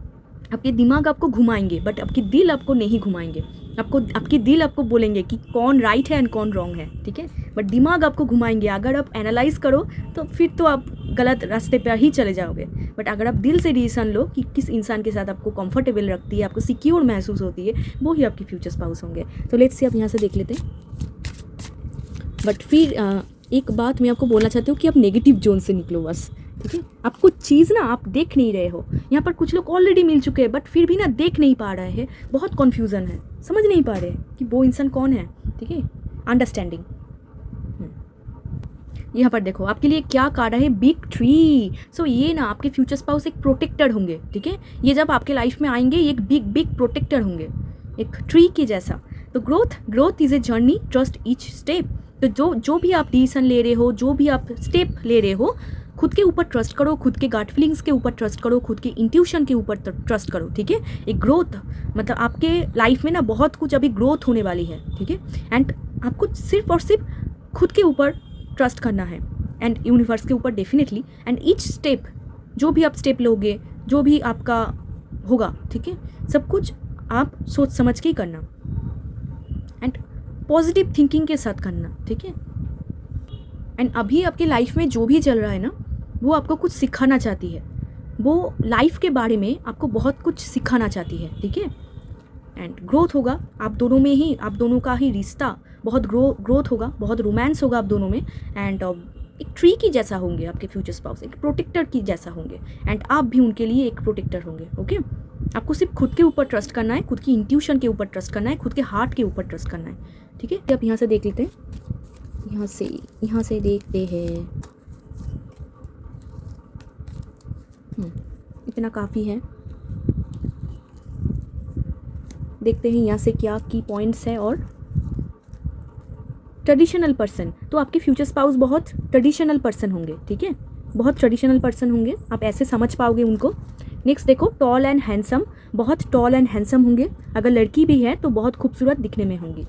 आपके दिमाग आपको घुमाएंगे बट आपकी दिल आपको नहीं घुमाएंगे। आपकी दिल आपको बोलेंगे कि कौन राइट है एंड कौन रॉन्ग है। ठीक है, बट दिमाग आपको घुमाएंगे। अगर आप एनालाइज करो तो फिर तो आप गलत रास्ते पर ही चले जाओगे, बट अगर आप दिल से डिसीजन लो कि किस इंसान के साथ आपको कंफर्टेबल रखती है, आपको सिक्योर महसूस होती है, वो ही आपके फ्यूचर स्पाउस होंगे। तो लेट्स सी, आप यहाँ से देख लेते हैं। बट फिर एक बात मैं आपको बोलना चाहती हूँ कि आप नेगेटिव जोन से निकलो बस। ठीक है, आप कुछ चीज़ ना आप देख नहीं रहे हो। यहाँ पर कुछ लोग ऑलरेडी मिल चुके हैं बट फिर भी ना देख नहीं पा रहे हैं, बहुत कन्फ्यूज़न है, समझ नहीं पा रहे कि वो इंसान कौन है। ठीक है, अंडरस्टैंडिंग। यहाँ पर देखो आपके लिए क्या कार्ड है, बिग ट्री। सो ये ना आपके फ्यूचर स्पाउस एक प्रोटेक्टर होंगे। ठीक है, ये जब आपके लाइफ में आएंगे एक बिग प्रोटेक्टर होंगे, एक ट्री के जैसा। तो growth is a journey, trust each step. तो जो भी आप डिसीजन ले रहे हो, जो भी आप स्टेप ले रहे हो, खुद के ऊपर ट्रस्ट करो, खुद के गट फीलिंग्स के ऊपर ट्रस्ट करो, खुद के इंट्यूशन के ऊपर ट्रस्ट करो। ठीक है, एक ग्रोथ मतलब आपके लाइफ में ना बहुत कुछ अभी ग्रोथ होने वाली है। ठीक है, एंड आपको सिर्फ और सिर्फ खुद के ऊपर ट्रस्ट करना है एंड यूनिवर्स के ऊपर डेफिनेटली। एंड ईच स्टेप, जो भी आप स्टेप लोगे, जो भी आपका होगा, ठीक है, सब कुछ आप सोच समझ के ही करना एंड पॉजिटिव थिंकिंग के साथ करना। ठीक है, एंड अभी आपके लाइफ में जो भी चल रहा है ना, वो आपको कुछ सिखाना चाहती है, वो लाइफ के बारे में आपको बहुत कुछ सिखाना चाहती है। ठीक है, एंड ग्रोथ होगा आप दोनों में ही, आप दोनों का ही रिश्ता बहुत ग्रोथ होगा, बहुत रोमांस होगा आप दोनों में। एंड एक ट्री की जैसा होंगे आपके फ्यूचर स्पाउस, एक प्रोटेक्टर की जैसा होंगे एंड आप भी उनके लिए एक प्रोटेक्टर होंगे। ओके, आपको सिर्फ खुद के ऊपर ट्रस्ट करना है, खुद की इंट्यूशन के ऊपर ट्रस्ट करना है, खुद के हार्ट के ऊपर ट्रस्ट करना है। ठीक है, अब यहाँ से देख लेते हैं, यहाँ से देखते हैं। इतना काफ़ी है, देखते हैं यहाँ से क्या की पॉइंट्स है और ट्रेडिशनल पर्सन, तो आपके फ्यूचर स्पाउस बहुत ट्रेडिशनल पर्सन होंगे, ठीक है, बहुत ट्रेडिशनल पर्सन होंगे, आप ऐसे समझ पाओगे उनको। नेक्स्ट देखो टॉल एंड हैंडसम, बहुत टॉल एंड हैंडसम होंगे, अगर लड़की भी है तो बहुत खूबसूरत दिखने में होंगी।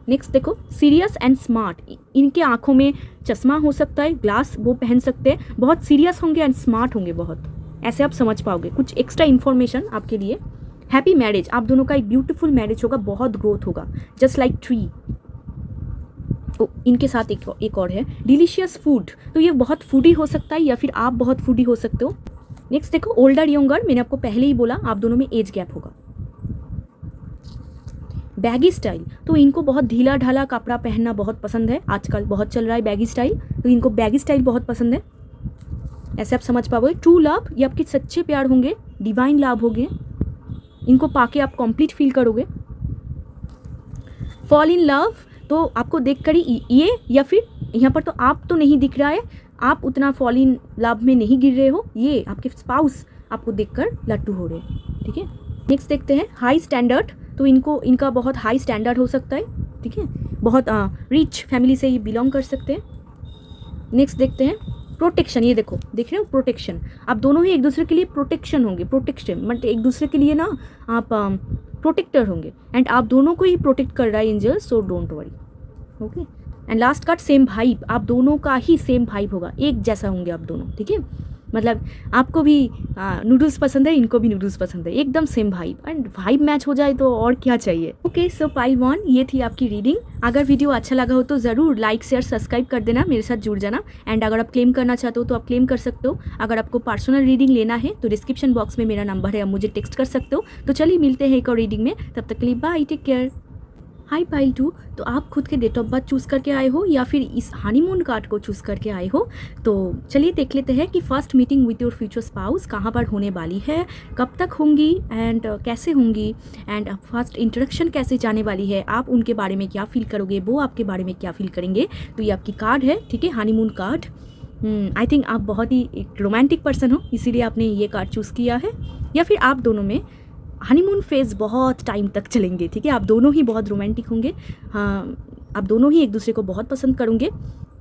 नेक्स्ट देखो सीरियस एंड स्मार्ट, इनके आँखों में चश्मा हो सकता है, ग्लास वो पहन सकते हैं, बहुत सीरियस होंगे एंड स्मार्ट होंगे बहुत, ऐसे आप समझ पाओगे। कुछ एक्स्ट्रा इन्फॉर्मेशन आपके लिए। हैप्पी मैरिज, आप दोनों का एक ब्यूटीफुल मैरिज होगा, बहुत ग्रोथ होगा, जस्ट लाइक ट्री। इनके साथ एक और है डिलीशियस फूड, तो ये बहुत फूडी हो सकता है या फिर आप बहुत फूडी हो सकते हो। नेक्स्ट देखो ओल्डर यंगर, मैंने आपको पहले ही बोला आप दोनों में एज गैप होगा। बैगी स्टाइल, तो इनको बहुत ढीला ढाला कपड़ा पहनना बहुत पसंद है, आजकल बहुत चल रहा है बैगी स्टाइल, तो इनको बैगी स्टाइल बहुत पसंद है, ऐसे आप समझ पाओगे। ट्रू लव, ये आपके सच्चे प्यार होंगे, डिवाइन लव होंगे, इनको पाके आप कंप्लीट फील करोगे। फॉल इन लव, तो आपको देखकर ही ये, या फिर यहाँ पर तो आप तो नहीं दिख रहा है, आप उतना फॉल इन लव में नहीं गिर रहे हो, ये आपके स्पाउस आपको देखकर लट्टू हो रहे हैं, ठीक है। नेक्स्ट देखते हैं हाई स्टैंडर्ड, तो इनका बहुत हाई स्टैंडर्ड हो सकता है, ठीक है, बहुत रिच फैमिली से ये बिलोंग कर सकते हैं। नेक्स्ट देखते हैं प्रोटेक्शन, ये देखो देख रहे हो प्रोटेक्शन, आप दोनों ही एक दूसरे के लिए प्रोटेक्शन होंगे, प्रोटेक्शन मतलब एक दूसरे के लिए ना आप प्रोटेक्टर होंगे, एंड आप दोनों को ही प्रोटेक्ट कर रहा है angel, so don't worry, okay. And last card same vibe, आप दोनों का ही सेम भाइब होगा, एक जैसा होंगे आप दोनों, ठीक है, मतलब आपको भी नूडल्स पसंद है, इनको भी नूडल्स पसंद है, एकदम same vibe, and vibe match हो जाए तो और क्या चाहिए। ओके सो पाइल 1 ये थी आपकी रीडिंग। अगर वीडियो अच्छा लगा हो तो ज़रूर लाइक शेयर सब्सक्राइब कर देना, मेरे साथ जुड़ जाना, एंड अगर आप क्लेम करना चाहते हो तो आप क्लेम कर सकते हो। अगर आपको पर्सनल रीडिंग लेना है तो डिस्क्रिप्शन बॉक्स में मेरा नंबर है, आप मुझे टेक्स्ट कर सकते हो। तो चलिए मिलते हैं एक और रीडिंग में, तब तक के लिए bye, take care. Hi pile 2, तो आप खुद के डेट ऑफ बर्थ चूज़ करके आए हो या फिर इस हनीमून कार्ड को चूज़ करके आए हो, तो चलिए देख लेते हैं कि first meeting with your future spouse कहाँ पर होने वाली है, कब तक होंगी एंड कैसे होंगी, एंड फर्स्ट इंट्रोडक्शन कैसे जाने वाली है, आप उनके बारे में क्या फील करोगे, वो आपके बारे में क्या फील करेंगे। तो ये आपकी कार्ड है, ठीक है, हनीमून कार्ड। आई थिंक आप बहुत ही एक रोमांटिक पर्सन हो, इसीलिए आपने ये कार्ड चूज़ किया है, या फिर आप दोनों में हनीमून फेज़ बहुत टाइम तक चलेंगे, ठीक है, आप दोनों ही बहुत रोमांटिक होंगे, हाँ आप दोनों ही एक दूसरे को बहुत पसंद करोगे,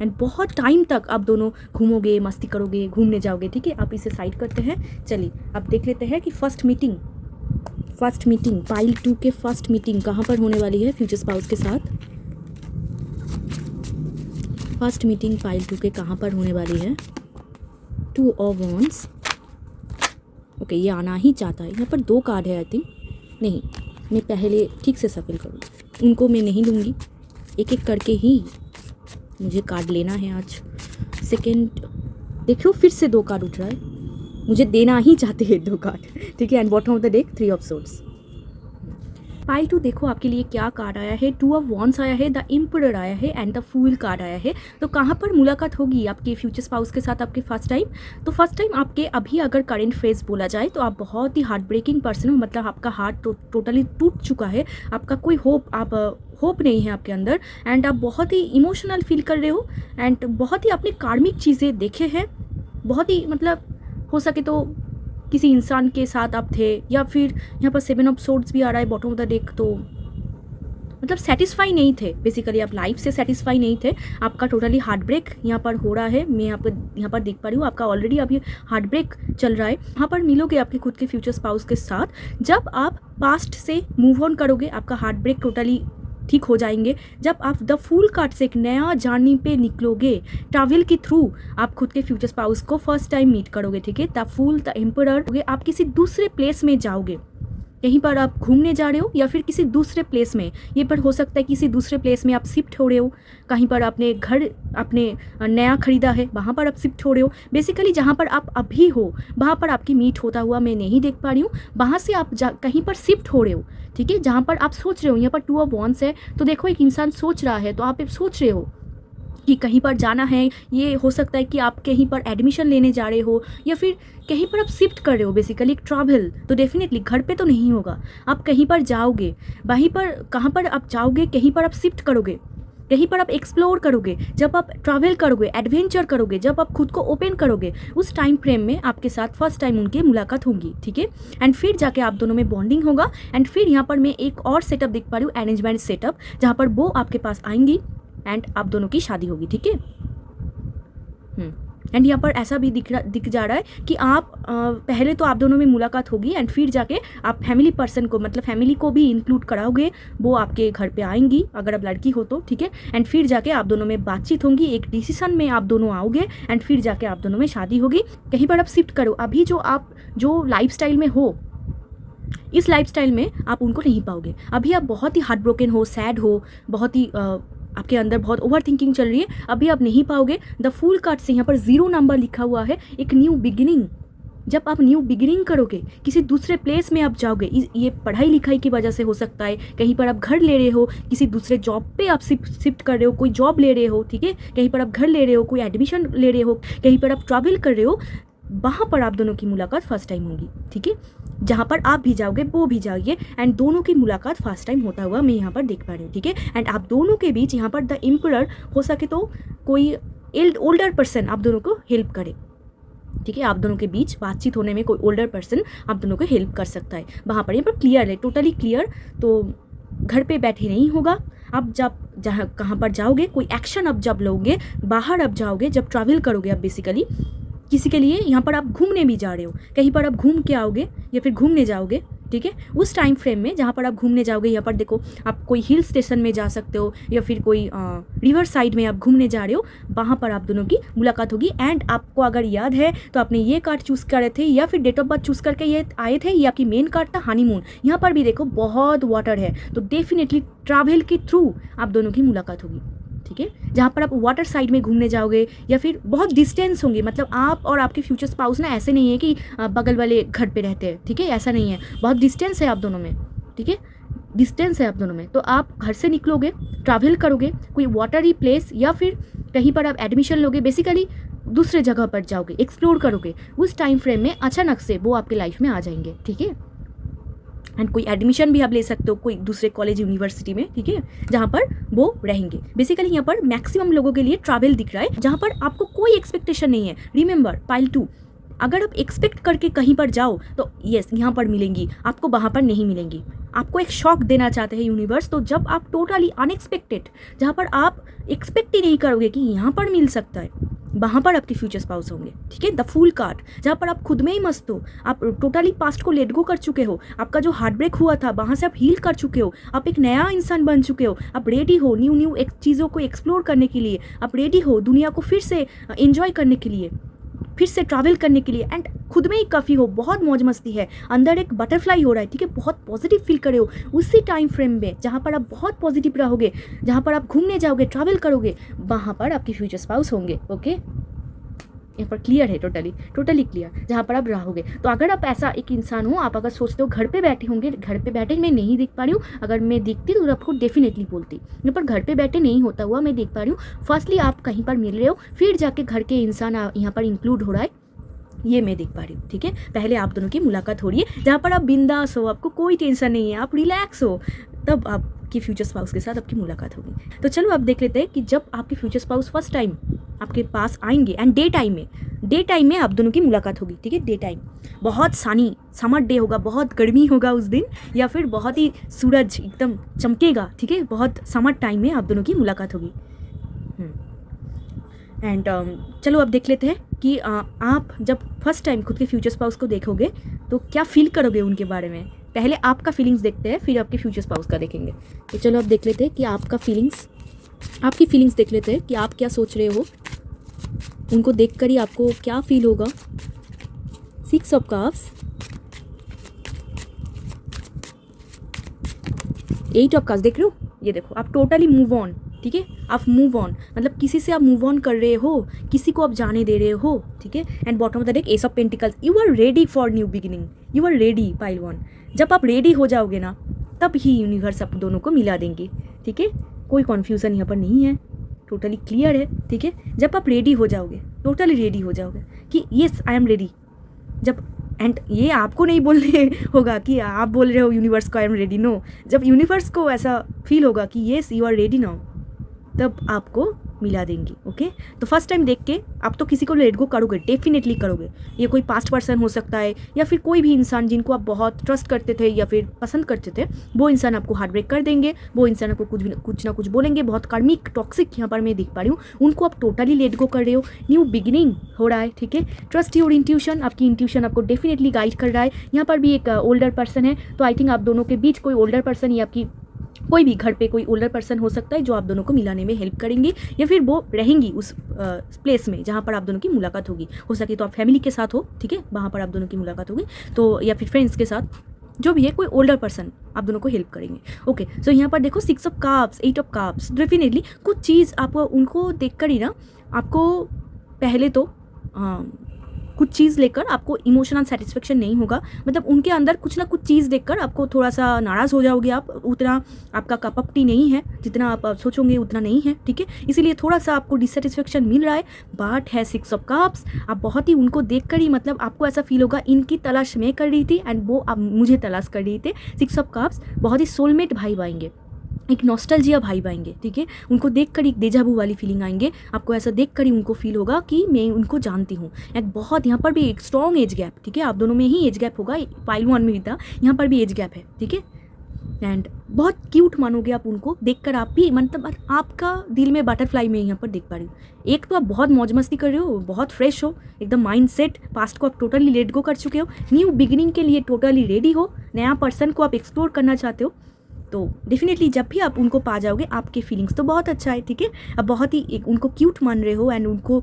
एंड बहुत टाइम तक आप दोनों घूमोगे, मस्ती करोगे, घूमने जाओगे, ठीक है। आप इसे साइड करते हैं, चलिए अब देख लेते हैं कि फर्स्ट मीटिंग पाइल 2 के फर्स्ट मीटिंग कहाँ पर होने वाली है फ्यूचर स्पाउस के साथ। फर्स्ट मीटिंग पाइल 2 के कहाँ पर होने वाली है। 2 ऑफ वॉन्ड्स, ओके ये आना ही चाहता है, यहाँ पर 2 कार्ड है आई थिंक, नहीं मैं पहले ठीक से सफल करूँ, उनको मैं नहीं लूँगी, एक एक करके ही मुझे कार्ड लेना है आज। सेकंड देखो फिर से 2 कार्ड उठ रहा है, मुझे देना ही चाहते हैं 2 कार्ड, ठीक है। And bottom of the deck 3 of swords. Pile 2 देखो आपके लिए क्या कार्ड आया है, 2 ऑफ वॉन्ड्स आया है, द एम्परर आया है, एंड द फूल कार्ड आया है। तो कहाँ पर मुलाकात होगी आपके फ्यूचर स्पाउस के साथ आपके फर्स्ट टाइम, तो फर्स्ट टाइम आपके अभी अगर करंट फेज बोला जाए तो आप बहुत ही हार्ट ब्रेकिंग पर्सन हो, मतलब आपका हार्ट टोटली टूट चुका है, आपका कोई होप नहीं है आपके अंदर, एंड आप बहुत ही इमोशनल फील कर रहे हो, एंड बहुत ही आपने कार्मिक चीज़ें देखे हैं, बहुत ही मतलब हो सके तो किसी इंसान के साथ आप थे, या फिर यहाँ पर 7 ऑफ सोर्ड्स भी आ रहा है बॉटम ऑफ द डेक, तो मतलब सेटिस्फाई नहीं थे, बेसिकली आप लाइफ से सेटिस्फाई नहीं थे, आपका टोटली हार्ट ब्रेक यहाँ पर हो रहा है, मैं यहाँ पर देख पा रही हूँ आपका ऑलरेडी अभी हार्ट ब्रेक चल रहा है। यहाँ पर मिलोगे आपके खुद के फ्यूचर स्पाउस के साथ, जब आप पास्ट से मूव ऑन करोगे आपका हार्ट ब्रेक टोटली ठीक हो जाएंगे, जब आप द फूल कार्ड से एक नया जर्नी पे निकलोगे, ट्रैवल के थ्रू आप खुद के फ्यूचर स्पाउस को फर्स्ट टाइम मीट करोगे, ठीक है। द फूल, द एम्परर, आप किसी दूसरे प्लेस में जाओगे, कहीं पर आप घूमने जा रहे हो या फिर किसी दूसरे प्लेस में, ये पर हो सकता है किसी दूसरे प्लेस में आप शिफ्ट हो रहे हो, कहीं पर आपने घर आपने नया खरीदा है वहाँ पर आप शिफ्ट हो रहे हो, बेसिकली जहाँ पर आप अभी हो वहाँ पर आपकी मीट होता हुआ मैं नहीं देख पा रही हूँ, वहाँ से आप कहीं पर शिफ्ट हो रहे हो, ठीक है, जहाँ पर आप सोच रहे हो। यहाँ पर 2 ऑफ वॉन्ड्स है, तो देखो एक इंसान सोच रहा है, तो आप सोच रहे हो कि कहीं पर जाना है, ये हो सकता है कि आप कहीं पर एडमिशन लेने जा रहे हो या फिर कहीं पर आप शिफ्ट कर रहे हो, बेसिकली एक ट्रैवल, तो डेफिनेटली घर पे तो नहीं होगा, आप कहीं पर जाओगे, वहीं पर कहाँ पर आप जाओगे, कहीं पर आप शिफ्ट करोगे, कहीं पर आप एक्सप्लोर करोगे, जब आप ट्रैवल करोगे, एडवेंचर करोगे, जब आप खुद को ओपन करोगे, उस टाइम फ्रेम में आपके साथ फर्स्ट टाइम उनकी मुलाकात होगी, ठीक है। एंड फिर जाके आप दोनों में बॉन्डिंग होगा, एंड फिर यहाँ पर मैं एक और सेटअप देख पा रही हूँ, अरेंजमेंट सेटअप, जहाँ पर वो आपके पास आएंगी एंड आप दोनों की शादी होगी, ठीक है। एंड यहाँ पर ऐसा भी दिख जा रहा है कि आप पहले तो आप दोनों में मुलाकात होगी एंड फिर जाके आप फैमिली पर्सन को, मतलब फैमिली को भी इंक्लूड कराओगे, वो आपके घर पे आएंगी अगर आप लड़की हो तो, ठीक है। एंड फिर जाके आप दोनों में बातचीत होंगी, एक डिसीजन में आप दोनों आओगे एंड फिर जाके आप दोनों में शादी होगी। कहीं पर आप शिफ्ट करो, अभी जो लाइफस्टाइल में हो, इस लाइफस्टाइल में आप उनको नहीं पाओगे। अभी आप बहुत ही हार्ट ब्रोकन हो, सैड हो, बहुत ही आपके अंदर बहुत ओवर थिंकिंग चल रही है, अभी आप नहीं पाओगे। द फूल कार्ड से यहाँ पर 0 नंबर लिखा हुआ है, एक न्यू बिगिनिंग। जब आप न्यू बिगिनिंग करोगे, किसी दूसरे प्लेस में आप जाओगे, ये पढ़ाई लिखाई की वजह से हो सकता है, कहीं पर आप घर ले रहे हो, किसी दूसरे जॉब पे आप शिफ्ट कर रहे हो, कोई जॉब ले रहे हो, ठीक है, कहीं पर आप घर ले रहे हो, कोई एडमिशन ले रहे हो, कहीं पर आप ट्रैवल कर रहे हो, वहाँ पर आप दोनों की मुलाकात फर्स्ट टाइम होगी, ठीक है। जहाँ पर आप भी जाओगे वो भी जाओगे एंड दोनों की मुलाकात फर्स्ट टाइम होता हुआ मैं यहाँ पर देख पा रही हूँ, ठीक है। एंड आप दोनों के बीच यहाँ पर द एम्परर, हो सके तो कोई ओल्डर पर्सन आप दोनों को हेल्प करे, ठीक है। आप दोनों के बीच बातचीत होने में कोई ओल्डर पर्सन आप दोनों को हेल्प कर सकता है वहाँ पर। यहाँ पर क्लियर है, टोटली क्लियर। तो घर पे बैठे नहीं होगा, आप जब जहाँ कहाँ पर जाओगे, कोई एक्शन आप जब लोगे, बाहर आप जाओगे, जब ट्रैवल करोगे आप, बेसिकली किसी के लिए यहाँ पर आप घूमने भी जा रहे हो, कहीं पर आप घूम के आओगे या फिर घूमने जाओगे, ठीक है। उस टाइम फ्रेम में जहाँ पर आप घूमने जाओगे, यहाँ पर देखो आप कोई हिल स्टेशन में जा सकते हो या फिर कोई रिवर साइड में आप घूमने जा रहे हो, वहाँ पर आप दोनों की मुलाकात होगी। एंड आपको अगर याद है तो आपने ये कार्ड चूज़ करे थे या फिर डेट ऑफ बर्थ चूज़ करके ये आए थे, या कि मेन कार्ड था हनीमून। यहाँ पर भी देखो बहुत वाटर है, तो डेफिनेटली ट्रैवल के थ्रू आप दोनों की मुलाकात होगी, ठीक है। जहाँ पर आप वाटर साइड में घूमने जाओगे या फिर बहुत डिस्टेंस होंगे, मतलब आप और आपके फ्यूचर स्पाउस ना ऐसे नहीं है कि बगल वाले घर पे रहते हैं, ठीक है, ऐसा नहीं है, बहुत डिस्टेंस है आप दोनों में, ठीक है, डिस्टेंस है आप दोनों में। तो आप घर से निकलोगे, ट्रैवल करोगे, कोई वाटरी प्लेस या फिर कहीं पर आप एडमिशन लोगे, बेसिकली दूसरे जगह पर जाओगे, एक्सप्लोर करोगे। उस टाइम फ्रेम में अचानक से वो आपके लाइफ में आ जाएंगे, ठीक है। एंड कोई एडमिशन भी आप ले सकते हो कोई दूसरे कॉलेज यूनिवर्सिटी में, ठीक है, जहाँ पर वो रहेंगे। बेसिकली यहाँ पर मैक्सिमम लोगों के लिए ट्रैवल दिख रहा है जहाँ पर आपको कोई एक्सपेक्टेशन नहीं है। रिमेंबर पाइल 2, अगर आप एक्सपेक्ट करके कहीं पर जाओ तो यस यहाँ पर मिलेंगी, आपको वहाँ पर नहीं मिलेंगी। आपको एक शॉक देना चाहते हैं यूनिवर्स, तो जब आप टोटली अनएक्सपेक्टेड, जहाँ पर आप एक्सपेक्ट ही नहीं करोगे कि यहाँ पर मिल सकता है, वहाँ पर आपके फ्यूचर स्पाउस होंगे, ठीक है। द फूल कार्ड, जहाँ पर आप खुद में ही मस्त हो, आप टोटली पास्ट को लेट गो कर चुके हो, आपका जो हार्ट ब्रेक हुआ था वहाँ से आप हील कर चुके हो, आप एक नया इंसान बन चुके हो, आप रेडी हो न्यू एक चीज़ों को एक्सप्लोर करने के लिए, आप रेडी हो दुनिया को फिर से एंजॉय करने के लिए, फिर से ट्रैवल करने के लिए। एंड खुद में ही काफ़ी हो, बहुत मौज मस्ती है, अंदर एक बटरफ्लाई हो रहा है, ठीक है, बहुत पॉजिटिव फील करे हो उसी टाइम फ्रेम में जहाँ पर आप बहुत पॉजिटिव रहोगे, जहाँ पर आप घूमने जाओगे, ट्रैवल करोगे, वहाँ पर आपके फ्यूचर स्पाउस होंगे, ओके। यहाँ पर क्लियर है, टोटली क्लियर जहाँ पर आप रहोगे। तो अगर आप ऐसा एक इंसान हो, आप अगर सोचते हो घर पे बैठे होंगे, घर पे बैठे मैं नहीं देख पा रही हूँ, अगर मैं दिखती तो आपको डेफिनेटली बोलती। यहाँ पर घर पे बैठे नहीं होता हुआ मैं देख पा रही हूँ। फर्स्टली आप कहीं पर मिल रहे हो, फिर जाके घर के इंसान यहाँ पर इंक्लूड हो रहा है, ये मैं देख पा रही हूँ, ठीक है। पहले आप दोनों की मुलाकात हो रही है जहाँ पर आप बिंदास हो, आपको कोई टेंशन नहीं है, आप रिलैक्स हो, तब आपकी फ्यूचर स्पाउस के साथ आपकी मुलाकात होगी। तो चलो आप देख लेते हैं कि जब आपके फ्यूचर स्पाउस फर्स्ट टाइम आपके पास आएंगे एंड डे टाइम में आप दोनों की मुलाकात होगी, ठीक है। डे टाइम बहुत सनी समर डे होगा, बहुत गर्मी होगा उस दिन, या फिर बहुत ही सूरज एकदम चमकेगा, ठीक है, बहुत समर टाइम में आप दोनों की मुलाकात होगी। एंड चलो अब देख लेते हैं कि आप जब फर्स्ट टाइम खुद के फ्यूचर स्पाउस को देखोगे तो क्या फील करोगे उनके बारे में। पहले आपका फीलिंग्स देखते हैं, फिर आपके फ्यूचर स्पाउस का देखेंगे। तो चलो अब देख लेते हैं कि आपकी फीलिंग्स देख लेते हैं कि आप क्या सोच रहे हो, उनको देखकर ही आपको क्या फील होगा। 6 ऑफ कप्स, 8 ऑफ कप्स, देख रहे हो, ये देखो आप टोटली मूव ऑन, ठीक है, आप मूव ऑन, मतलब किसी से आप मूव ऑन कर रहे हो, किसी को आप जाने दे रहे हो, ठीक है। And bottom of the deck ace of pentacles, you are ready for new beginning, you are ready pile 1। जब आप रेडी हो जाओगे ना, तब ही यूनिवर्स आप दोनों को मिला देंगे, ठीक है, कोई कन्फ्यूज़न यहाँ पर नहीं है, टोटली क्लियर है, ठीक है। जब आप रेडी हो जाओगे, टोटली रेडी हो जाओगे कि येस आई एम रेडी, जब एंड ये आपको नहीं बोलने होगा कि आप बोल रहे हो यूनिवर्स को आई एम रेडी, नो, जब यूनिवर्स को ऐसा फील होगा कि yes you are ready now, तब आपको मिला देंगी। ओके, तो फर्स्ट टाइम देख के आप तो किसी को लेट गो करोगे, डेफिनेटली करोगे। ये कोई पास्ट पर्सन हो सकता है या फिर कोई भी इंसान जिनको आप बहुत ट्रस्ट करते थे या फिर पसंद करते थे, वो इंसान आपको हार्ट ब्रेक कर देंगे, वो इंसान आपको कुछ ना कुछ बोलेंगे, बहुत कार्मिक टॉक्सिक यहाँ पर मैं देख पा रही हूँ, उनको आप टोटली लेट गो कर रहे हो, न्यू बिगिनिंग हो रहा है। ठीक है, ट्रस्ट योर इंट्यूशन, आपकी इंट्यूशन आपको डेफिनेटली गाइड कर रहा है। यहाँ पर भी एक ओल्डर पर्सन है, तो आई थिंक आप दोनों के बीच कोई ओल्डर पर्सन या आपकी कोई भी घर पे कोई ओल्डर पर्सन हो सकता है जो आप दोनों को मिलाने में हेल्प करेंगी, या फिर वो रहेंगी उस प्लेस में जहाँ पर आप दोनों की मुलाकात होगी। हो सके तो आप फैमिली के साथ हो, ठीक है, वहाँ पर आप दोनों की मुलाकात होगी, तो या फिर फ्रेंड्स के साथ, जो भी है कोई ओल्डर पर्सन आप दोनों को हेल्प करेंगे। ओके, सो यहाँ पर देखो 6 of cups, 8 of cups, definitely कुछ चीज़ आप उनको देख कर ही ना, आपको पहले तो कुछ चीज़ लेकर आपको इमोशनल सेटिस्फेक्शन नहीं होगा, मतलब उनके अंदर कुछ ना कुछ चीज़ देखकर आपको थोड़ा सा नाराज़ हो जाओगे आप, उतना आपका कप अप टी नहीं है जितना आप सोचोगे, उतना नहीं है। ठीक है, इसीलिए थोड़ा सा आपको डिससेटिस्फेक्शन मिल रहा है, बट है 6 ऑफ कप्स, आप बहुत ही उनको देख कर ही, मतलब आपको ऐसा फील होगा इनकी तलाश मैं कर रही थी एंड वो अब मुझे तलाश कर रही थे। 6 ऑफ कप्स बहुत ही सोलमेट भाई आएंगे, एक नॉस्टैल्जिया भाई आएंगे। ठीक है, उनको देख कर एक डेजावू वाली फीलिंग आएंगे, आपको ऐसा देख कर ही उनको फील होगा कि मैं उनको जानती हूँ। एक बहुत यहाँ पर भी एक स्ट्रॉन्ग एज गैप, ठीक है, आप दोनों में ही एज गैप होगा, पाइल 1 में भी था, यहाँ पर भी एज गैप है। ठीक है, एंड बहुत क्यूट मानोगे आप उनको देखकर, आप भी मतलब आपका दिल में बटरफ्लाई में यहाँ पर देख पा रही हूँ। एक तो आप बहुत मौज मस्ती कर रहे हो, बहुत फ्रेश हो, एकदम माइंड सेट, पास्ट को आप टोटली लेट गो कर चुके हो, न्यू बिगिनिंग के लिए टोटली रेडी हो, नया पर्सन को आप एक्सप्लोर करना चाहते हो। तो डेफिनेटली जब भी आप उनको पा जाओगे आपके फीलिंग्स तो बहुत अच्छा है। ठीक है, आप बहुत ही एक उनको क्यूट मान रहे हो एंड उनको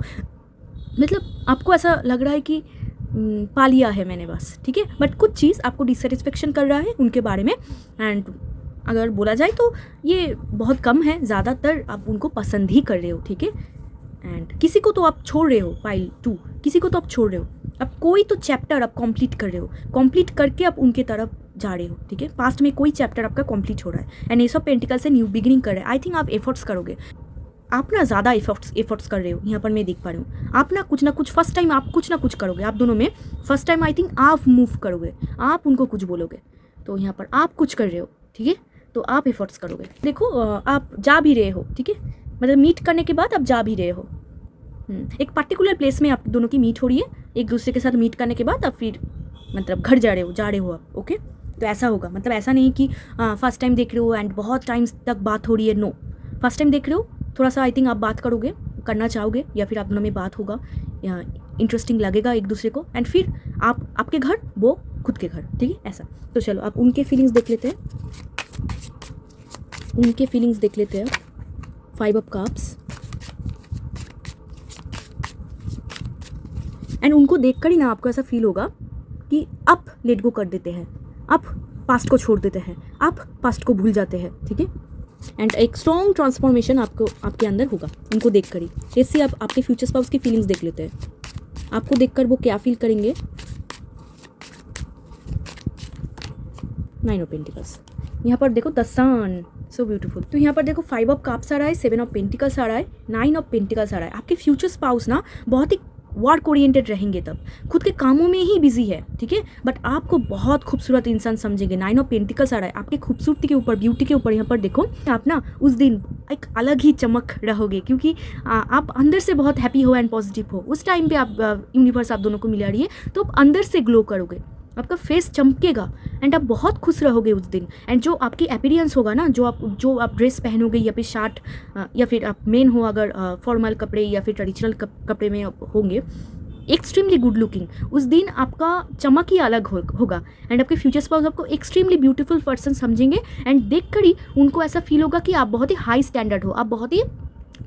मतलब आपको ऐसा लग रहा है कि पा लिया है मैंने बस। ठीक है, बट कुछ चीज़ आपको डिससेटिस्फेक्शन कर रहा है उनके बारे में, एंड अगर बोला जाए तो ये बहुत कम है, ज़्यादातर आप उनको पसंद ही कर रहे हो। ठीक है, एंड किसी को तो आप छोड़ रहे हो, पाइल 2, किसी को तो आप छोड़ रहे हो, अब कोई तो चैप्टर आप कंप्लीट कर रहे हो, कंप्लीट करके आप उनके तरफ जा रहे हो। ठीक है, पास्ट में कोई चैप्टर आपका कंप्लीट हो रहा है एंड एस ऑफ पेंटिकल से न्यू बिगिनिंग कर रहे हैं। आई थिंक आप एफर्ट्स करोगे, आप ना ज़्यादा एफर्ट्स कर रहे हो, यहाँ पर मैं देख पा रही हूँ। आप ना कुछ फर्स्ट टाइम आप कुछ ना कुछ करोगे, आप दोनों में फर्स्ट टाइम आई थिंक आप मूव करोगे, आप उनको कुछ बोलोगे, तो यहाँ पर आप कुछ कर रहे हो। ठीक है, तो आप एफर्ट्स करोगे। देखो आप जा भी रहे हो, ठीक है, मतलब मीट करने के बाद आप जा भी रहे हो, एक पर्टिकुलर प्लेस में आप दोनों की मीट हो रही है, एक दूसरे के साथ मीट करने के बाद आप फिर मतलब घर जा रहे हो आप। ओके, तो ऐसा होगा, मतलब ऐसा नहीं कि फर्स्ट टाइम देख रहे हो एंड बहुत टाइम तक बात हो रही है, नो, फर्स्ट टाइम देख रहे हो, थोड़ा सा आई थिंक आप बात करोगे, करना चाहोगे, या फिर आप दोनों में बात होगा, इंटरेस्टिंग लगेगा एक दूसरे को, एंड फिर आप आपके घर, वो खुद के घर। ठीक है, ऐसा। तो चलो आप उनके फीलिंग्स देख लेते हैं, उनके फीलिंग्स देख लेते हैं। 5 ऑफ कप्स, एंड उनको देखकर ही ना आपको ऐसा फील होगा कि आप लेट गो कर देते हैं, आप पास्ट को छोड़ देते हैं, आप पास्ट को भूल जाते हैं। ठीक है, एंड एक स्ट्रॉन्ग ट्रांसफॉर्मेशन आपको आपके अंदर होगा उनको देखकर ही। जैसे आप आपके फ्यूचर स्पाउस की फीलिंग्स देख लेते हैं, आपको देखकर वो क्या फील करेंगे। 9 ऑफ पेंटिकल्स, यहाँ पर देखो द सन, सो ब्यूटीफुल। तो यहाँ पर देखो 5 ऑफ कप्स आ रहा है, 7 ऑफ पेंटिकल्स आ रहा है, 9 ऑफ पेंटिकल्स आ रहा है। आपके फ्यूचर स्पाउस ना बहुत ही वर्क ओरिएंटेड रहेंगे, तब खुद के कामों में ही बिजी है। ठीक है, बट आपको बहुत खूबसूरत इंसान समझेंगे। 9 ऑफ पेंटिकल्स आ रहा है, आपके खूबसूरती के ऊपर, ब्यूटी के ऊपर। यहाँ पर देखो आप ना उस दिन एक अलग ही चमक रहोगे, क्योंकि आप अंदर से बहुत हैप्पी हो एंड पॉजिटिव हो। उस टाइम पे आप यूनिवर्स आप दोनों को मिला रही है, तो आप अंदर से ग्लो करोगे, आपका फेस चमकेगा एंड आप बहुत खुश रहोगे उस दिन। एंड जो आपकी अपीयरेंस होगा ना, जो आप ड्रेस पहनोगे, या फिर शर्ट, या फिर आप मेन हो अगर फॉर्मल कपड़े या फिर ट्रेडिशनल कपड़े में होंगे, एक्सट्रीमली गुड लुकिंग, उस दिन आपका चमक ही अलग होगा। एंड आपके फ्यूचर स्पाउस आपको एक्सट्रीमली ब्यूटीफुल पर्सन समझेंगे, एंड देख कर ही उनको ऐसा फील होगा कि आप बहुत ही हाई स्टैंडर्ड हो, आप बहुत ही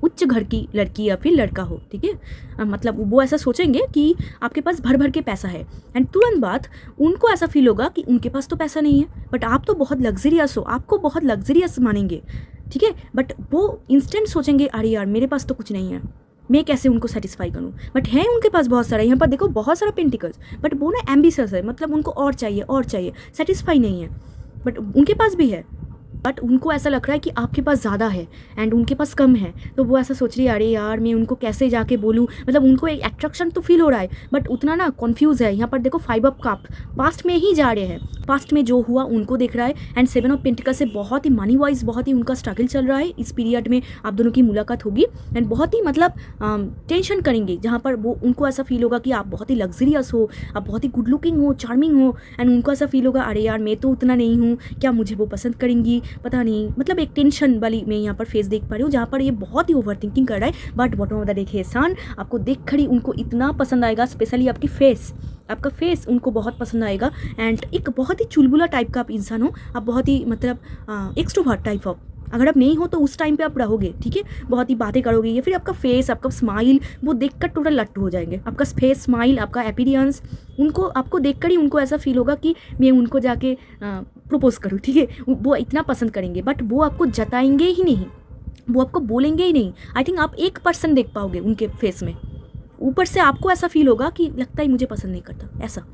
उच्च घर की लड़की या फिर लड़का हो। ठीक है, मतलब वो ऐसा सोचेंगे कि आपके पास भर भर के पैसा है, एंड तुरंत बाद उनको ऐसा फील होगा कि उनके पास तो पैसा नहीं है, बट आप तो बहुत लग्जरियस हो, आपको बहुत लग्जरियस मानेंगे। ठीक है, बट वो इंस्टेंट सोचेंगे अरे यार मेरे पास तो कुछ नहीं है, मैं कैसे उनको सेटिस्फाई करूँ। बट है उनके पास बहुत सारा, यहाँ पर देखो बहुत सारा पेंटिकल्स, बट वो ना एम्बिशियस है, मतलब उनको और चाहिए, सेटिस्फाई नहीं है, बट उनके पास भी है। बट उनको ऐसा लग रहा है कि आपके पास ज़्यादा है एंड उनके पास कम है, तो वो ऐसा सोच रही है अरे यार मैं उनको कैसे जाके बोलूँ, मतलब उनको एक अट्रैक्शन तो फील हो रहा है बट उतना ना कन्फ्यूज़ है। यहाँ पर देखो 5 ऑफ कप, पास्ट में ही जा रहे हैं, पास्ट में जो हुआ उनको देख रहा है। एंड 7 ऑफ पेंटिकल से बहुत ही मनी वाइज बहुत ही उनका स्ट्रगल चल रहा है। इस पीरियड में आप दोनों की मुलाकात होगी एंड बहुत ही मतलब टेंशन करेंगे, जहाँ पर वो उनको ऐसा फील होगा कि आप बहुत ही लग्जरियस हो, आप बहुत ही गुड लुकिंग हो, चार्मिंग हो, एंड उनको ऐसा फील होगा अरे यार मैं तो उतना नहीं हूँ, क्या मुझे वो पसंद करेंगी पता नहीं, मतलब एक टेंशन वाली मैं यहाँ पर फेस देख पा रही हूँ, जहाँ पर ये बहुत ही ओवर थिंकिंग कर रहा है। But bottom of the deck है सन, आपको देख खड़ी उनको इतना पसंद आएगा, स्पेशली आपकी फेस, आपका फेस उनको बहुत पसंद आएगा। एंड एक बहुत ही चुलबुला टाइप का आप इंसान हो, आप बहुत ही मतलब एक्सट्रोवर्ट टाइप ऑफ, अगर आप नहीं हो तो उस टाइम पे आप रहोगे, ठीक है, बहुत ही बातें करोगे, या फिर आपका फेस, आपका स्माइल वो देखकर टोटल लट्टू हो जाएंगे। आपका फेस, स्माइल, आपका अपीयरेंस, उनको आपको देखकर ही उनको ऐसा फील होगा कि मैं उनको जाके प्रपोज करूँ, ठीक है, वो इतना पसंद करेंगे। बट वो आपको जताएंगे ही नहीं, वो आपको बोलेंगे ही नहीं। आई थिंक आप 1% देख पाओगे उनके फेस में, ऊपर से आपको ऐसा फील होगा कि लगता ही मुझे पसंद नहीं करता, ऐसा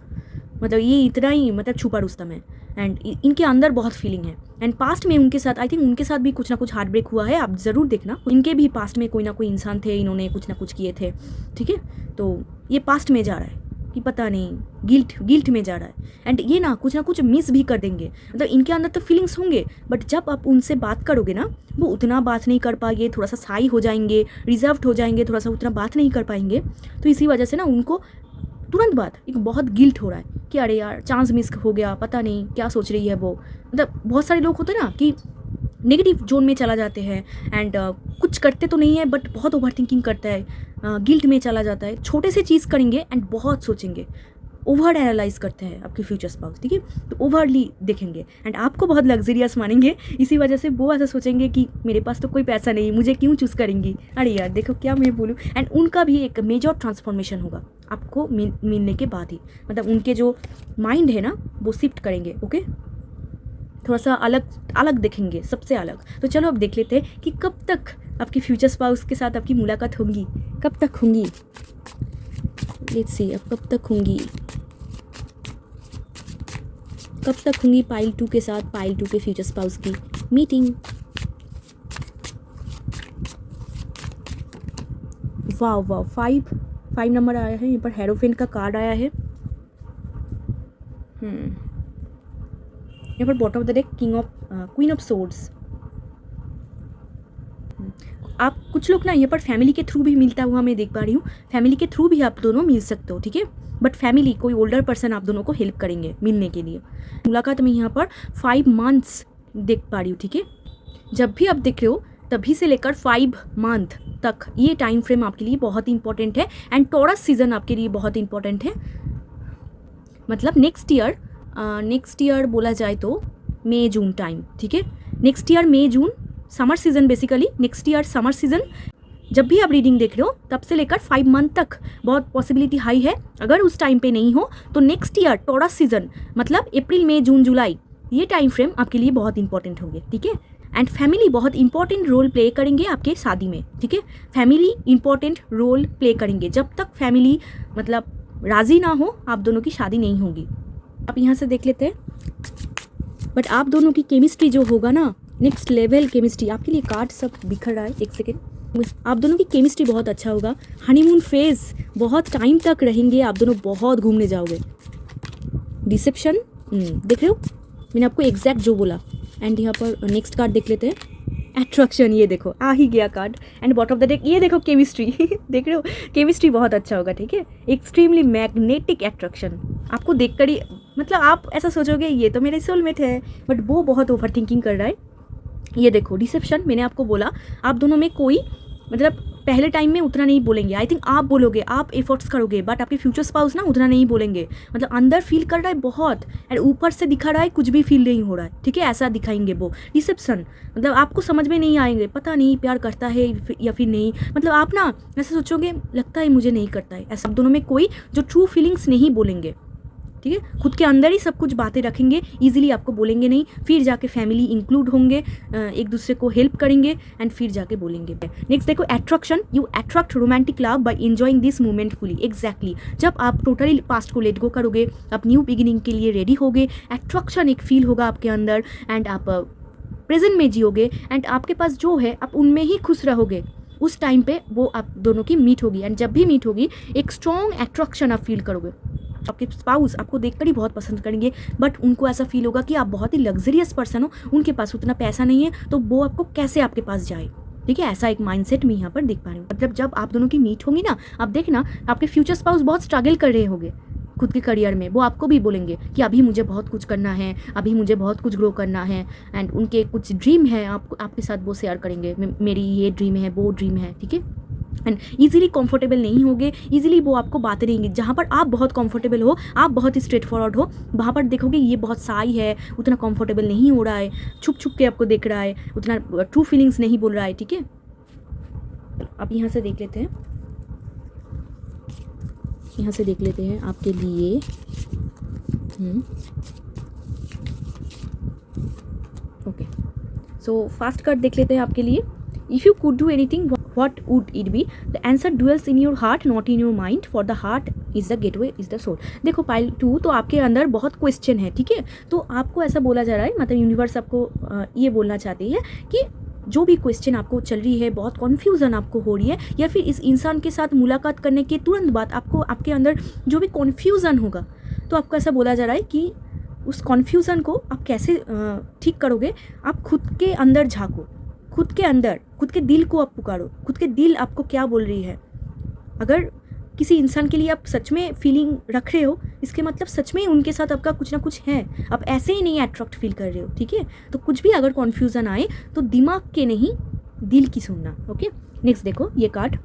मतलब ये इतना ही मतलब छुपा रुस्तम है। एंड इनके अंदर बहुत फीलिंग है। एंड पास्ट में उनके साथ, आई थिंक उनके साथ भी कुछ ना कुछ हार्ट ब्रेक हुआ है, आप ज़रूर देखना। इनके भी पास्ट में कोई ना कोई इंसान थे, इन्होंने कुछ ना कुछ किए थे, ठीक है, तो ये पास्ट में जा रहा है कि पता नहीं गिल्ट में जा रहा है। एंड ये ना कुछ मिस भी कर देंगे, मतलब इनके अंदर तो फीलिंग्स होंगे बट जब आप उनसे बात करोगे ना वो उतना बात नहीं कर पाएंगे, थोड़ा सा साई हो जाएंगे, रिजर्व्ड हो जाएंगे, थोड़ा सा उतना बात नहीं कर पाएंगे। तो इसी वजह से ना उनको तुरंत बाद एक बहुत गिल्ट हो रहा है कि अरे यार चांस मिस हो गया, पता नहीं क्या सोच रही है वो। मतलब बहुत सारे लोग होते हैं ना कि नेगेटिव जोन में चला जाते हैं एंड कुछ करते तो नहीं है बट बहुत ओवर थिंकिंग करता है, गिल्ट में चला जाता है, छोटे से चीज़ करेंगे एंड बहुत सोचेंगे, ओवर एनालाइज करते हैं आपके फ्यूचर स्पाउस, ठीक है, तो ओवरली देखेंगे एंड आपको बहुत लग्जरियस मानेंगे। इसी वजह से वो ऐसा सोचेंगे कि मेरे पास तो कोई पैसा नहीं, मुझे क्यों चूज़ करेंगी, अरे यार देखो क्या मैं बोलूँ। एंड उनका भी एक मेजर ट्रांसफॉर्मेशन होगा आपको मिलने के बाद ही, मतलब उनके जो माइंड है ना वो शिफ्ट करेंगे, ओके, थोड़ा सा अलग देखेंगे, सबसे अलग। तो चलो अब देख लेते हैं कि कब तक आपके फ्यूचर स्पाउस के साथ आपकी मुलाकात होगी, कब तक होंगी, लेट्स सी अब कब तक होंगी, कब तक होंगी पाइल 2 के साथ पाइल 2 के फ्यूचर स्पाउस की मीटिंग। वाह 5 नंबर आया है यहाँ पर, हेरोफेंट का कार्ड आया है। यहाँ पर bottom of the deck queen of swords. आप कुछ लोग ना यहाँ पर फैमिली के थ्रू भी मिलता हुआ मैं देख पा रही हूँ, फैमिली के थ्रू भी आप दोनों मिल सकते हो, ठीक है, बट फैमिली कोई ओल्डर पर्सन आप दोनों को हेल्प करेंगे मिलने के लिए। मुलाकात में यहाँ पर 5 मंथ्स देख पा रही हूँ, ठीक है, जब भी आप देख रहे हो तभी से लेकर 5 मंथ तक ये टाइम फ्रेम आपके लिए बहुत ही इंपॉर्टेंट है। एंड टॉरस सीजन आपके लिए बहुत इंपॉर्टेंट है, मतलब नेक्स्ट ईयर बोला जाए तो मई जून टाइम, ठीक है, next year May June summer season, basically next year summer season जब भी आप रीडिंग देख रहे हो तब से लेकर 5 मंथ तक बहुत पॉसिबिलिटी हाई है। अगर उस टाइम पे नहीं हो तो नेक्स्ट ईयर टॉरस सीजन मतलब अप्रैल मई जून जुलाई, ये टाइम फ्रेम आपके लिए बहुत इंपॉर्टेंट होंगे, ठीक है। एंड फैमिली बहुत इंपॉर्टेंट रोल प्ले करेंगे आपके शादी में, ठीक है, फैमिली इंपॉर्टेंट रोल प्ले करेंगे। जब तक फैमिली मतलब राज़ी ना हो आप दोनों की शादी नहीं होगी। आप यहाँ से देख लेते हैं, बट आप दोनों की केमिस्ट्री जो होगा ना, नेक्स्ट लेवल केमिस्ट्री, आपके लिए कार्ड सब बिखर रहा है, एक सेकेंड, आप दोनों की केमिस्ट्री बहुत अच्छा होगा। हनीमून फेज बहुत टाइम तक रहेंगे, आप दोनों बहुत घूमने जाओगे। डिसेप्शन देख रहे हो, मैंने आपको एग्जैक्ट जो बोला। एंड यहाँ पर नेक्स्ट कार्ड देख लेते हैं, अट्रैक्शन, ये देखो आ ही गया card. And bottom of the deck ये देखो केमिस्ट्री देख रहे हो, केमिस्ट्री बहुत अच्छा होगा, ठीक है, एक्सट्रीमली मैग्नेटिक अट्रैक्शन। आपको देखकर ही मतलब आप ऐसा सोचोगे ये तो मेरे सोलमेट है, बट वो बहुत ओवर थिंकिंग कर रहा है। ये देखो डिसेप्शन, मैंने आपको बोला आप दोनों में कोई मतलब पहले टाइम में उतना नहीं बोलेंगे, आई थिंक आप बोलोगे, आप एफर्ट्स करोगे, बट आपके फ्यूचर स्पाउस ना उतना नहीं बोलेंगे, मतलब अंदर फील कर रहा है बहुत और ऊपर से दिखा रहा है कुछ भी फील नहीं हो रहा है, ठीक है, ऐसा दिखाएंगे वो। रिसेप्शन मतलब आपको समझ में नहीं आएंगे, पता नहीं प्यार करता है या फिर नहीं, मतलब आप ना ऐसा सोचोगे लगता है मुझे नहीं करता है, ऐसा दोनों में कोई जो ट्रू फीलिंग्स नहीं बोलेंगे, ठीक है, खुद के अंदर ही सब कुछ बातें रखेंगे, इजीली आपको बोलेंगे नहीं, फिर जाके फैमिली इंक्लूड होंगे, एक दूसरे को हेल्प करेंगे एंड फिर जाके बोलेंगे। नेक्स्ट देखो attraction, you attract romantic love by enjoying this moment fully. Exactly, जब आप टोटली पास्ट को लेट गो करोगे, आप न्यू बिगिनिंग के लिए रेडी होगे, अट्रैक्शन एक फील होगा आपके अंदर एंड आप प्रेजेंट में जियोगे एंड आपके पास जो है आप उनमें ही खुश रहोगे। उस टाइम पे वो आप दोनों की मीट होगी एंड जब भी मीट होगी एक स्ट्रॉन्ग अट्रैक्शन आप फील करोगे। आपके स्पाउस आपको देखकर ही बहुत पसंद करेंगे, बट उनको ऐसा फील होगा कि आप बहुत ही लग्जरियस पर्सन हो, उनके पास उतना पैसा नहीं है तो वो आपको कैसे आपके पास जाए। ठीक है, ऐसा एक माइंडसेट मैं यहाँ पर देख पा रही हूँ। मतलब जब आप दोनों की मीट होंगी ना, आप देखना आपके फ्यूचर स्पाउस बहुत स्ट्रगल कर रहे होंगे खुद के करियर में। वो आपको भी बोलेंगे कि अभी मुझे बहुत कुछ करना है, अभी मुझे बहुत कुछ ग्रो करना है एंड उनके कुछ ड्रीम है आपके साथ वो शेयर करेंगे, मेरी ये ड्रीम है वो ड्रीम है। ठीक है, एंड ईजिली कंफर्टेबल नहीं होगे, ईजिली वो आपको बातें देंगे। जहाँ पर आप बहुत कंफर्टेबल हो, आप बहुत स्ट्रेट फॉरवर्ड हो, वहाँ पर देखोगे ये बहुत साई है, उतना कंफर्टेबल नहीं हो रहा है, छुप छुप के आपको देख रहा है, उतना ट्रू फीलिंग्स नहीं बोल रहा है। ठीक है, अब यहाँ से देख लेते हैं, यहाँ से देख लेते हैं आपके लिए। ओके, सो फास्ट कार्ड देख लेते हैं आपके लिए। If you could do anything what would it be? The answer dwells in your heart, not in your mind, for the heart is the gateway, is the soul. देखो pile 2 तो आपके अंदर बहुत क्वेश्चन है। ठीक है, तो आपको ऐसा बोला जा रहा है, मतलब यूनिवर्स आपको ये बोलना चाहती है कि जो भी क्वेश्चन आपको चल रही है, बहुत कन्फ्यूज़न आपको हो रही है, या फिर इस इंसान के साथ मुलाकात करने के तुरंत बाद आपको आपके अंदर जो भी कन्फ्यूज़न होगा, तो आपको ऐसा बोला जा रहा है कि उस कन्फ्यूज़न को आप कैसे ठीक करोगे। आप खुद के अंदर झाँको, खुद के अंदर, खुद के दिल को आप पुकारो, खुद के दिल आपको क्या बोल रही है। अगर किसी इंसान के लिए आप सच में फीलिंग रख रहे हो, इसके मतलब सच में उनके साथ आपका कुछ ना कुछ है, आप ऐसे ही नहीं अट्रैक्ट फील कर रहे हो। ठीक है, तो कुछ भी अगर कन्फ्यूज़न आए तो दिमाग के नहीं, दिल की सुनना। ओके, नेक्स्ट देखो ये card,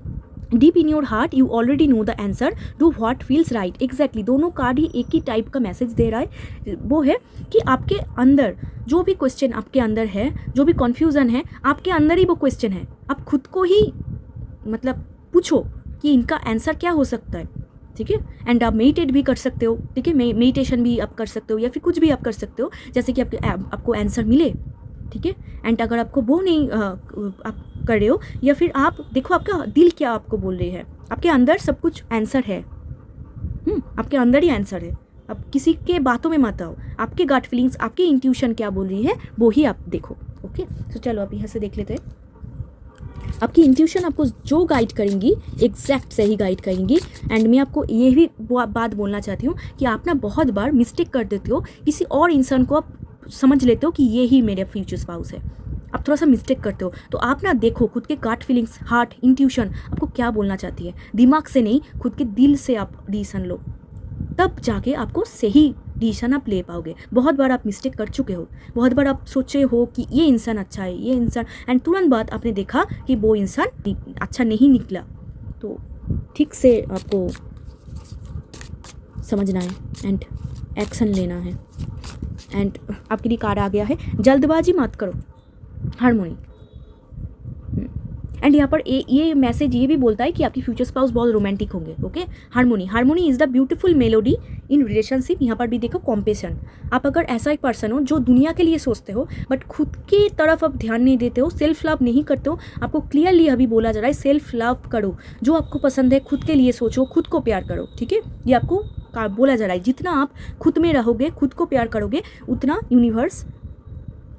deep in your heart you already know the answer, do what feels right. Exactly, दोनों कार्ड ही एक ही टाइप का मैसेज दे रहा है। वो है कि आपके अंदर जो भी क्वेश्चन आपके अंदर है, जो भी कन्फ्यूज़न है, आपके अंदर ही वो क्वेश्चन है। आप खुद को ही मतलब पूछो कि इनका आंसर क्या हो सकता है। ठीक है, एंड आप मेडिटेट भी कर सकते हो। ठीक है, मेडिटेशन भी आप कर सकते हो, या फिर कुछ भी आप कर सकते हो जैसे कि आपको आंसर मिले। ठीक है, एंड अगर आपको वो नहीं आप कर रहे हो, या फिर आप देखो आपका दिल क्या आपको बोल रही है। आपके अंदर सब कुछ आंसर है, आपके अंदर ही आंसर है। अब किसी के बातों में मत आओ, आपके गट फीलिंग्स, आपकी इंट्यूशन क्या बोल रही है वो ही आप देखो। ओके, तो चलो आप यहाँ से देख लेते हैं। आपकी इंट्यूशन आपको जो गाइड करेंगी एग्जैक्ट सही गाइड करेंगी। एंड मैं आपको ये भी बात बोलना चाहती हूँ कि आप ना बहुत बार मिस्टेक कर देते हो, किसी और इंसान को आप समझ लेते हो कि ये ही मेरा फ्यूचर स्पाउस है। आप थोड़ा सा मिस्टेक करते हो, तो आप ना देखो खुद के गट फीलिंग्स, हार्ट, इंट्यूशन आपको क्या बोलना चाहती है। दिमाग से नहीं, खुद के दिल से आप डिसीजन लो, तब जाके आपको सही डिसीजन आप ले पाओगे। बहुत बार आप मिस्टेक कर चुके हो, बहुत बार आप सोचे हो कि ये इंसान अच्छा है, ये इंसान, एंड तुरंत बाद आपने देखा कि वो इंसान अच्छा नहीं निकला। तो ठीक से आपको समझना है एंड एक्शन लेना है। एंड आपके लिए कार्ड आ गया है, जल्दबाजी मत करो, हार्मोनी। एंड यहाँ पर ये मैसेज ये भी बोलता है कि आपकी फ्यूचर स्पाउस बहुत रोमांटिक होंगे। Okay, harmony is the beautiful melody in relationship. यहाँ पर भी देखो कॉम्पेशन। आप अगर ऐसा एक पर्सन हो जो दुनिया के लिए सोचते हो बट खुद की तरफ आप ध्यान नहीं देते हो, सेल्फ लव नहीं करते हो, आपको क्लियरली अभी बोला जा रहा है सेल्फ लव करो, जो आपको पसंद है खुद के लिए सोचो, खुद को प्यार करो। ठीक है, ये आपको बोला जा रहा है। जितना आप खुद में रहोगे, खुद को प्यार करोगे, उतना यूनिवर्स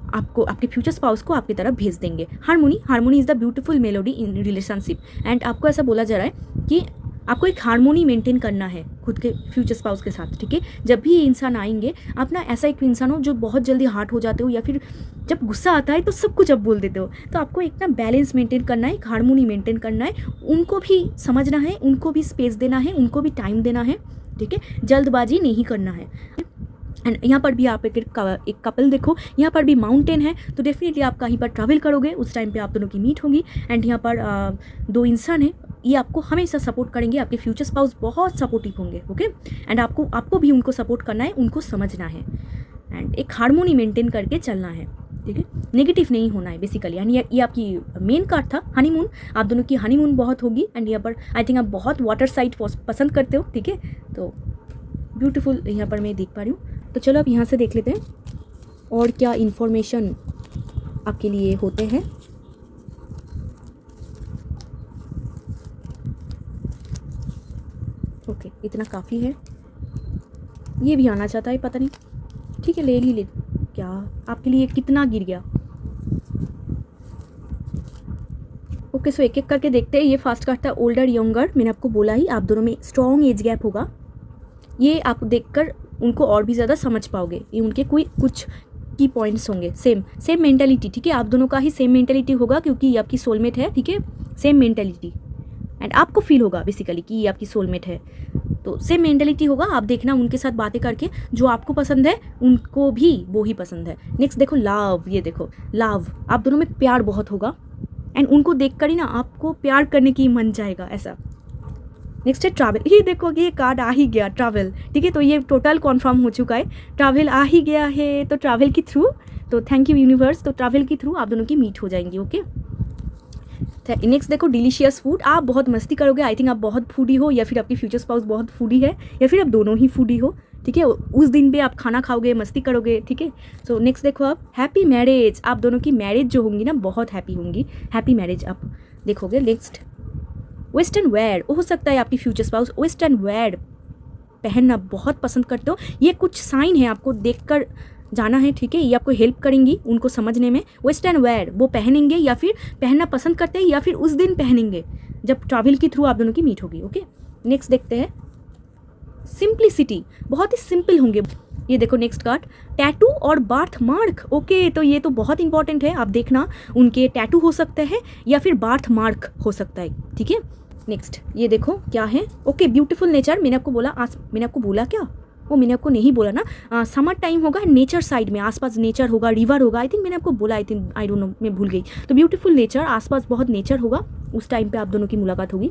आपको, आपके फ्यूचर स्पाउस को आपकी तरफ भेज देंगे। Harmony is the beautiful melody in relationship. And आपको ऐसा बोला जा रहा है कि आपको एक हार्मोनी मेंटेन करना है खुद के फ्यूचर स्पाउस के साथ। ठीक है, जब भी ये इंसान आएंगे, आप ना ऐसा एक इंसान हो जो बहुत जल्दी हार्ट हो जाते हो, या फिर जब गुस्सा आता है तो सब कुछ आप बोल देते हो। तो आपको एक ना बैलेंस मेंटेन करना है, एक हार्मोनी मेंटेन करना है, उनको भी समझना है, उनको भी स्पेस देना है, उनको भी टाइम देना है। ठीक है, जल्दबाजी नहीं करना है। एंड यहाँ पर भी आप एक कपल देखो, यहाँ पर भी माउंटेन है, तो डेफिनेटली आप कहीं पर ट्रैवल करोगे, उस टाइम पे आप दोनों की मीट होगी। एंड यहाँ पर दो इंसान हैं, ये आपको हमेशा सपोर्ट करेंगे, आपके फ्यूचर स्पाउस बहुत सपोर्टिव होंगे। ओके, एंड आपको भी उनको सपोर्ट करना है, उनको समझना है, एंड एक हार्मोनी मेंटेन करके चलना है। ठीक है, नेगेटिव नहीं होना है बेसिकली। यानी ये आपकी मेन कार्ड था हनीमून, आप दोनों की हनीमून बहुत होगी। एंड यहाँ पर आई थिंक आप बहुत वाटर साइड पसंद करते हो। ठीक है, तो ब्यूटीफुल यहाँ पर मैं देख पा रही हूँ। तो चलो अब यहाँ से देख लेते हैं और क्या इन्फॉर्मेशन आपके लिए होते हैं। ओके, इतना काफ़ी है। ये भी आना चाहता है, पता नहीं, ठीक है ले क्या आपके लिए कितना गिर गया। ओके, सो एक एक करके देखते हैं। ये फर्स्ट कार्ड था ओल्डर यंगर, मैंने आपको बोला ही आप दोनों में स्ट्रॉन्ग एज गैप होगा। ये आप देखकर उनको और भी ज़्यादा समझ पाओगे, ये उनके कुछ की पॉइंट्स होंगे। सेम मेंटालिटी, ठीक है, आप दोनों का ही सेम मेंटालिटी होगा क्योंकि ये आपकी सोलमेट है, ठीक है, सेम मेंटालिटी। एंड आपको फील होगा बेसिकली कि ये आपकी सोलमेट है, तो सेम मेंटालिटी होगा। आप देखना उनके साथ बातें करके जो आपको पसंद है उनको भी वो ही पसंद है। नेक्स्ट देखो लव, ये देखो लव, आप दोनों में प्यार बहुत होगा एंड उनको देख कर ही ना आपको प्यार करने की मन जाएगा ऐसा। नेक्स्ट है ट्रैवल, ये देखो ये कार्ड आ ही गया ट्रैवल, ठीक है, तो ये टोटल कन्फर्म हो चुका है, ट्रैवल आ ही गया है। तो ट्रैवल के थ्रू, तो थैंक यू यूनिवर्स, तो ट्रैवल के थ्रू आप दोनों की मीट हो जाएंगी। ओके, नेक्स्ट देखो डिलीशियस फूड, आप बहुत मस्ती करोगे। आई थिंक आप बहुत फूडी हो या फिर आपकी फ्यूचर स्पाउस बहुत फूडी है या फिर आप दोनों ही फूडी हो, ठीक है, उस दिन पे आप खाना खाओगे, मस्ती करोगे, ठीक है। सो नेक्स्ट देखो आप हैप्पी मैरिज, आप दोनों की मैरिज जो होंगी ना बहुत हैप्पी होंगी, हैप्पी मैरिज आप देखोगे। नेक्स्ट वेस्टर्न वेयर, हो सकता है आपकी फ्यूचर स्पाउस वेस्टर्न वेयर पहनना बहुत पसंद करते हो। ये कुछ साइन है, आपको देखकर जाना है, ठीक है, ये आपको हेल्प करेंगी उनको समझने में। वेस्टर्न वेयर वो पहनेंगे या फिर पहनना पसंद करते हैं या फिर उस दिन पहनेंगे जब ट्रैवल के थ्रू आप दोनों की मीट होगी। ओके, नेक्स्ट देखते हैं सिंप्लिसिटी, बहुत ही सिंपल होंगे। ये देखो नेक्स्ट कार्ड टैटू और बर्थ मार्क। ओके, तो ये तो बहुत इंपॉर्टेंट है, आप देखना उनके टैटू हो सकते हैं या फिर बर्थ मार्क हो सकता है, ठीक है। नेक्स्ट ये देखो क्या है, ओके ब्यूटीफुल नेचर, मैंने आपको बोला मैंने आपको बोला क्या, वो मैंने आपको नहीं बोला ना, समर टाइम होगा, नेचर साइड में आसपास नेचर होगा, रिवर होगा, आई थिंक मैंने आपको बोला, I think I don't know, मैं भूल गई। तो ब्यूटीफुल नेचर, आसपास बहुत नेचर होगा, उस टाइम पे आप दोनों की मुलाकात होगी।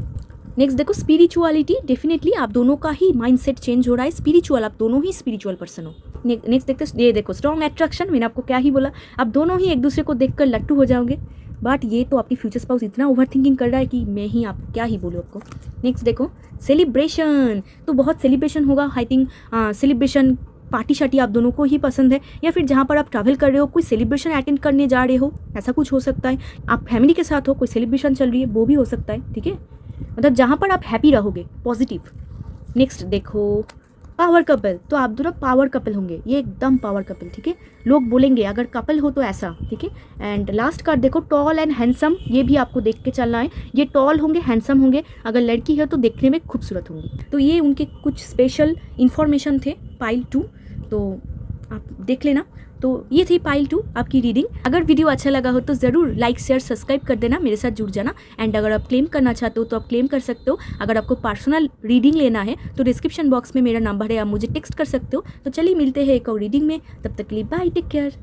नेक्स्ट देखो स्पिरिचुअलिटी, डेफिनेटली आप दोनों का ही माइंडसेट चेंज हो रहा है, स्पिरिचुअल, आप दोनों ही स्पिरिचुअल पर्सन हो। नेक्स्ट देखते ये देखो स्ट्रॉन्ग अट्रैक्शन, मैंने आपको क्या ही बोला, आप दोनों ही एक दूसरे को देखकर लट्टू हो जाओगे। बट ये तो आपकी फ्यूचर स्पाउस इतना ओवर थिंकिंग कर रहा है कि मैं ही आप क्या ही बोलूँ आपको। नेक्स्ट देखो सेलिब्रेशन, तो बहुत सेलिब्रेशन होगा, आई थिंक सेलिब्रेशन पार्टी शार्टी आप दोनों को ही पसंद है, या फिर जहाँ पर आप ट्रैवल कर रहे हो कोई सेलिब्रेशन अटेंड करने जा रहे हो, ऐसा कुछ हो सकता है। आप फैमिली के साथ हो, कोई सेलिब्रेशन चल रही है, वो भी हो सकता है, ठीक है, मतलब जहाँ पर आप हैप्पी रहोगे, पॉजिटिव। नेक्स्ट देखो पावर कपल, तो आप दोनों पावर कपल होंगे, ये एकदम पावर कपल, ठीक है, लोग बोलेंगे अगर कपल हो तो ऐसा, ठीक है। एंड लास्ट कार्ड देखो टॉल एंड हैंडसम, ये भी आपको देख के चलना है, ये टॉल होंगे, हैंडसम होंगे, अगर लड़की है तो देखने में खूबसूरत होंगी। तो ये उनके कुछ स्पेशल इन्फॉर्मेशन थे पाइल 2, तो आप देख लेना। तो ये थी पाइल 2 आपकी रीडिंग। अगर वीडियो अच्छा लगा हो तो ज़रूर लाइक शेयर सब्सक्राइब कर देना, मेरे साथ जुड़ जाना। एंड अगर आप क्लेम करना चाहते हो तो आप क्लेम कर सकते हो। अगर आपको पर्सनल रीडिंग लेना है तो डिस्क्रिप्शन बॉक्स में मेरा नंबर है, आप मुझे टेक्स्ट कर सकते हो। तो चलिए मिलते हैं एक और रीडिंग में, तब तक के लिए बाय, टेक केयर।